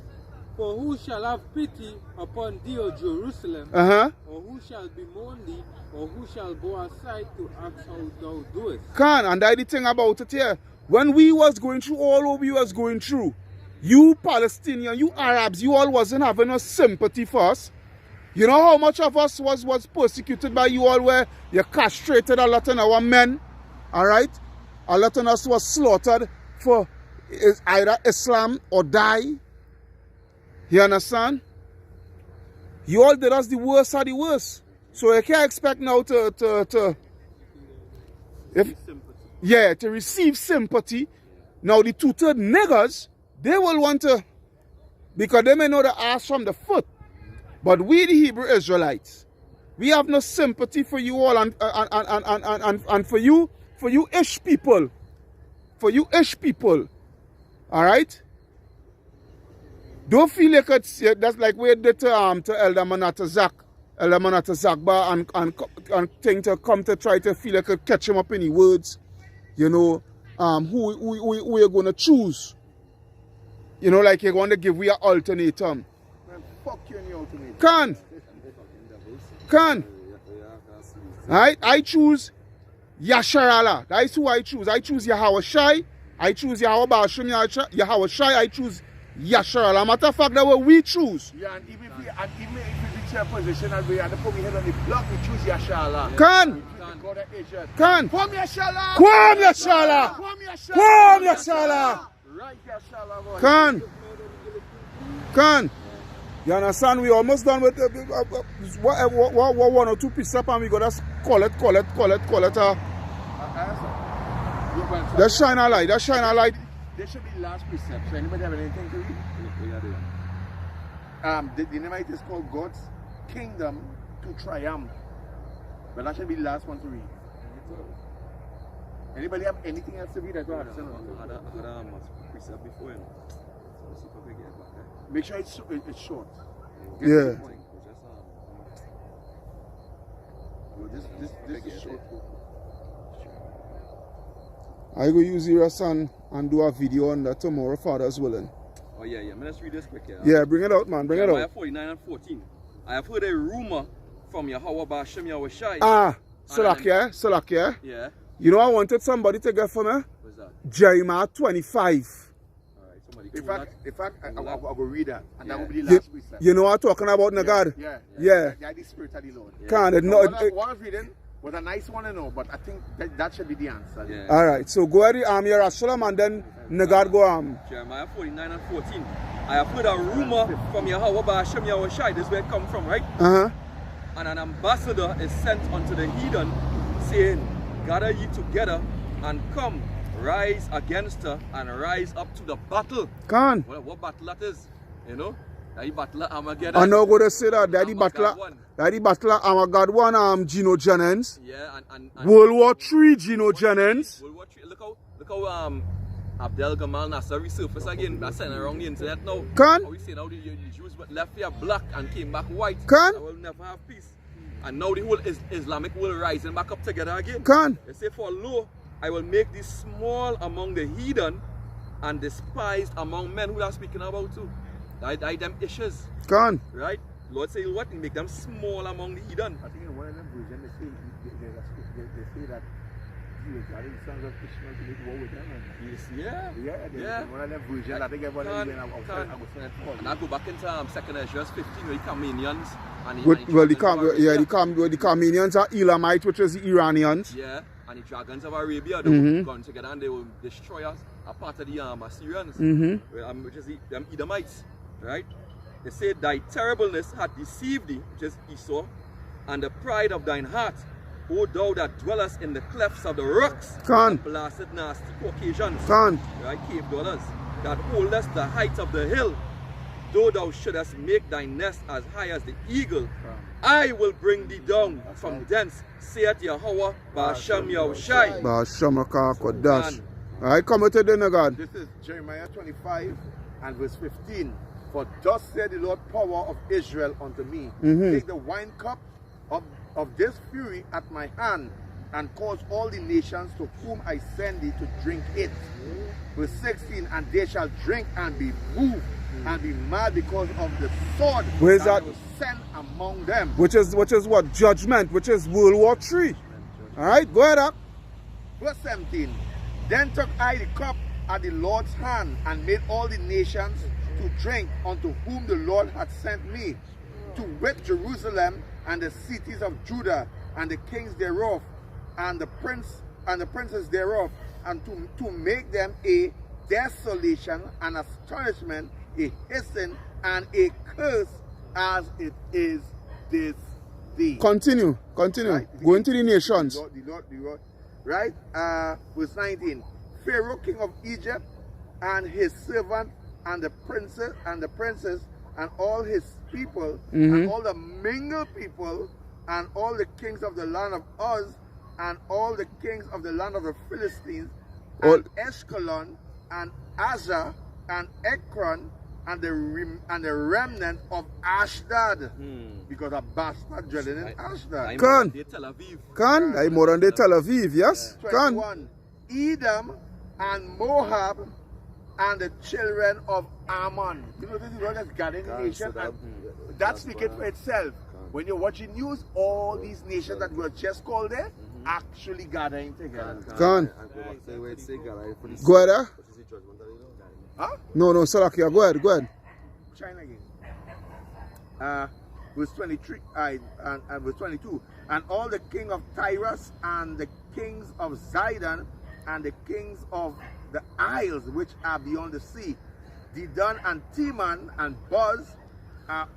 who shall have pity upon thee, O Jerusalem? Uh-huh. Or who shall bemoan thee? Or who shall go aside to ask how thou doest? And that's the thing about it here. When we was going through all what we was going through, you Palestinians, you Arabs, you all wasn't having no sympathy for us. You know how much of us was persecuted by you all, where you castrated a lot of our men, alright? A lot of us was slaughtered for either Islam or die. You understand? You all did us the worst of the worst. So you can't expect now to receive sympathy. Now the two-third niggers, they will want to, because they may know the ass from the foot. But we, the Hebrew Israelites, we have no sympathy for you all and for you ish people. For you ish people. Alright? Don't feel like that's like we did to Elder Manatazak. Elder Manatazakba and thing to come to try to feel like catch him up in the words. You know, who we're gonna choose. You know, like you're going to give we an ultimatum. Man, fuck you and your ultimatum. Can. Alright, I choose Yasharala. That's who I choose. I choose Yahweh Shai. I choose Yahweh Bashim Yahweh Shai. I choose Yasharala. Matter of fact, that's what we choose. Yeah, and even if we reach a position and we had to put we head on the block, we choose Yasharala. Can. Kwam Yasharala. Kwam Yasharala. Kwam Yasharala. Right, Yasharala. Can. You understand? We almost done with one or two pieces up, and we got to call it. Let's shine a light. There should be last precept. So anybody have anything to read? The dynamite is called God's kingdom to triumph. But that should be the last one to read. Anybody have anything else to read? I had a precept before. Make sure it's short. Yeah. This is short. I go use your son and do a video on that tomorrow, Father's willing. Oh yeah. Let's read this quick. Yeah, bring it out, man. Bring it out. 49 and 14. I have heard a rumor from Yahweh Bashim Yahweh Shai. Salakia. Yeah. You know I wanted somebody to get for me? What's that? Jeremiah 25. In fact, I will read that, and that will be the last precept. You know what I'm talking about, Nagad? Yeah. The Spirit of the Lord. One of reading was a nice one, but I think that should be the answer. Yeah. All right, so go ahead, Yerushalayim, and then Nagad go Jeremiah 49 and 14. I have heard a rumor from Yahweh Bashim Yahweh Shai. This is where it comes from, right? And an ambassador is sent unto the heathen, saying, gather ye together and come, rise against her and rise up to the battle. Can. What battle that is? You know? That battle of Armageddon. I'm not going to say that. That the battle of Armageddon, Gino Jennings. Yeah, and World War III, Gino Jennings. World War III. Look how Abdel Gamal Nasser resurfaced again. That's sent around the internet now. Can. How we say now the Jews left here black and came back white. Can. I will never have peace. And now the whole Islamic world rising back up together again. Can. They say, for lo, I will make thee small among the heathen and despised among men. Who are speaking about too? That them issues. Can. Right? Lord say what? He make them small among the heathen. I think in one of them versions they say that he was gathering sons of Ishmael to make war with them. Yeah. One of them versions, I think everybody and I go back into 2nd Ezra 15 where the Carmenians and the Carmenians are Elamite, which is the Iranians. Yeah, and the dragons of Arabia, they will come together and they will destroy us, a part of the Assyrians, which is them Edomites, right? They say, thy terribleness hath deceived thee, which is Esau, and the pride of thine heart, O thou that dwellest in the clefts of the rocks, Can. blasted nasty Caucasians, Can. right, cave dwellers, that holdest the height of the hill, though thou shouldest make thy nest as high as the eagle, I will bring thee down from thence, saith Yahweh, Ba'ashem Yahushai. Ba'ashem HaKadosh. Alright, come to the God. This is Jeremiah 25 and verse 15. For thus said the Lord power of Israel unto me, take the wine cup of this fury at my hand, and cause all the nations to whom I send thee to drink it. Verse 16, and they shall drink and be moved and be mad because of the sword Where's that? I will send among them. Which is what? Judgment, which is World War III. Alright, go ahead up. Verse 17, then took I the cup at the Lord's hand, and made all the nations to drink unto whom the Lord had sent me, to wit Jerusalem and the cities of Judah and the kings thereof and the princes thereof, and to make them a desolation and astonishment, a hasten and a curse, as it is this day. Continue. Right? Go into the nations. The Lord. Right? Verse 19. Pharaoh, king of Egypt, and his servant, and the princes, and all his people, and all the mingled people, and all the kings of the land of Uz, and all the kings of the land of the Philistines, and Ashkelon, and Azar, and Ekron, and the remnant of Ashdod, because a bastard dwelling in Ashdod. Can. I modern day Tel Aviv, yes? 21. Edom and Moab and the children of Ammon. You know, this is what has gathered the nation, and that's speaking for itself. When you're watching news, all these nations that were just called there actually gathering together. Can. Go ahead. Huh? No, Salakia, go ahead. China again. Verse 23 and verse 22. And all the king of Tyrus and the kings of Zidon and the kings of the isles which are beyond the sea, Dedan and Teman and Buz, and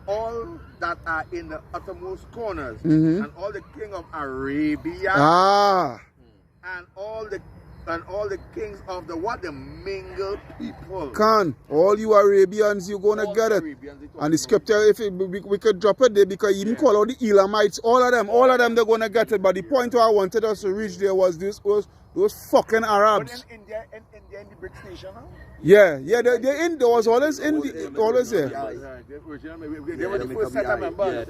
all that are in the uttermost corners, and all the king of Arabia, and all the kings of the mingled people. Can. All you Arabians, you're going to get it. And the scripture, if we could drop it there, because you didn't call out the Elamites, all of them, they're going to get it. But the point where I wanted us to reach there was those fucking Arabs. But in India in the BRICS nation now? Yeah, they're in. There was always there. They were the first set of members.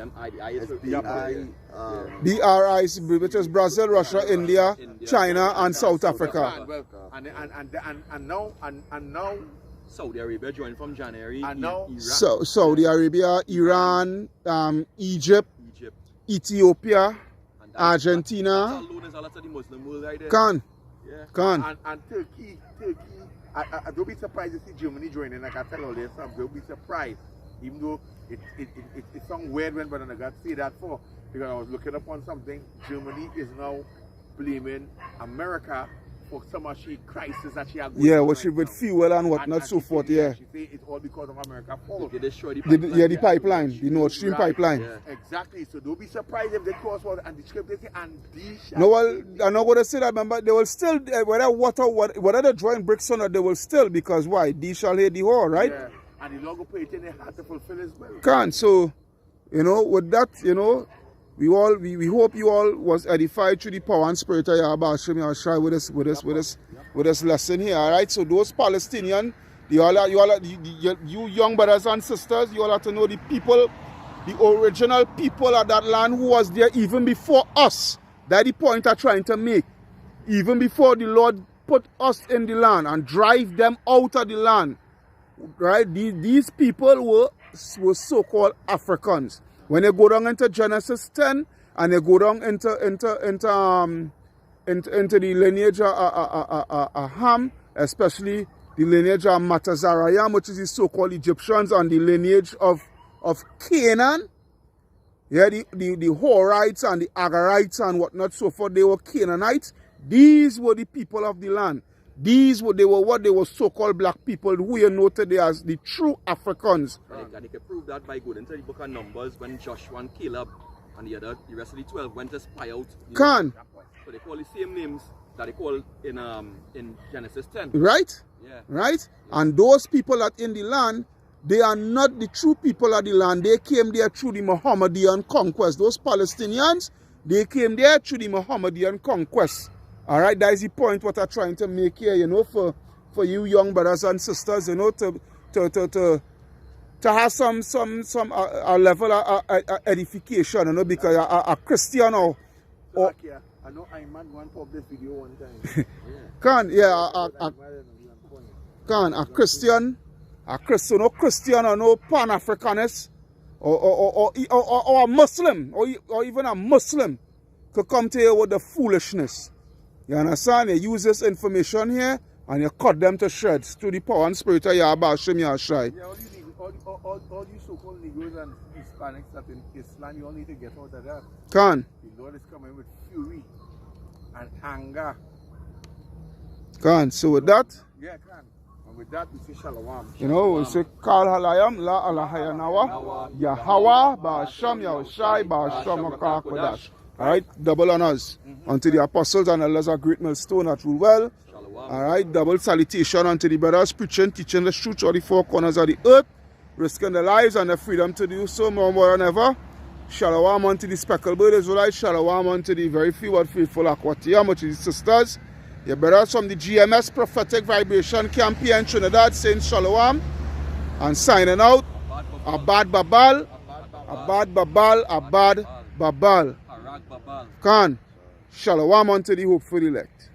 BRIs, which is Brazil, Russia, India, China, and South Africa. And now Saudi Arabia joined from January. And now Saudi Arabia, Iran, Egypt, Ethiopia, Argentina. Can. And Turkey. Don't be surprised to see Germany joining. Like I tell all this stuff, don't be surprised. Even though it sounds weird when I got to say that for, because I was looking up on something. Germany is now blaming America for so much crisis that she had. Yeah, what she with fuel and whatnot, so forth, yeah. She say it's all because of America fault. They destroy the pipeline. Yeah, the pipeline, the Nord Stream pipeline. Yeah. Exactly. So don't be surprised if they cross water and the script they say and these. No, well, I'm not going to say that, remember, they will still, whether they're drawing bricks or not, they will still, because why? These shall hear the whore, right? Yeah. And the longer put it in their heart to fulfill his will. Can't. So, you know, with that, you know, we hope you all was edified through the power and spirit of Yahweh Hashem Yahshua with this lesson here. All right. So those Palestinians, you young brothers and sisters, you all have to know the people, the original people of that land who was there even before us. That's the point I'm trying to make. Even before the Lord put us in the land and drive them out of the land, right? These people were so-called Africans. When they go down into Genesis 10 and they go down into the lineage of Ham, especially the lineage of Matazarayam, which is the so-called Egyptians, and the lineage of Canaan, yeah, the Horites and the Agarites and whatnot, so forth, they were Canaanites. These were the people of the land. They were so-called black people who you know today as the true Africans. And you can prove that by going into the book of Numbers when Joshua and Caleb and the rest of the 12 went to spy out. Can. So they call the same names that they call in Genesis 10. Right? Yeah. Right? Yeah. And those people that in the land, they are not the true people of the land. They came there through the Mohammedan conquest. Those Palestinians, they came there through the Mohammedan conquest. All right, that is the point what I'm trying to make here, you know, for you young brothers and sisters, you know, to have some level of edification, you know, because a Christian or I know I man one public video one time. A Christian or no Pan-Africanist or a Muslim or even a Muslim could come to you with the foolishness. You understand? You use this information here and you cut them to shreds through the power and spirit of Yahweh Hashem Yahshua. Yeah, all you so-called Negroes and Hispanics that in Islam, you all need to get out of that. Can. The Lord is coming with fury and anger. Can. So with that? Yeah, can. And with that, we say shalom. You know, we say Kal Halayam, La Alahayanawa, Yahweh, Ba'asham Yahushai, Ba'asham Kodash. Alright, double honors unto the apostles and elders of Great Millstone that rule well. Alright, double salutation unto the brothers preaching, teaching the truth all the four corners of the earth, risking their lives and their freedom to do so more than ever. Shalom unto the speckled bird Israelites, shalom unto the very few but faithful Aquatium, which is sisters. Your brothers from the GMS Prophetic Vibration Campaign Trinidad saying shalom and signing out. Abad Babal, Abad Babal, Abad Babal. Khan, shalom unto the hopeful elect.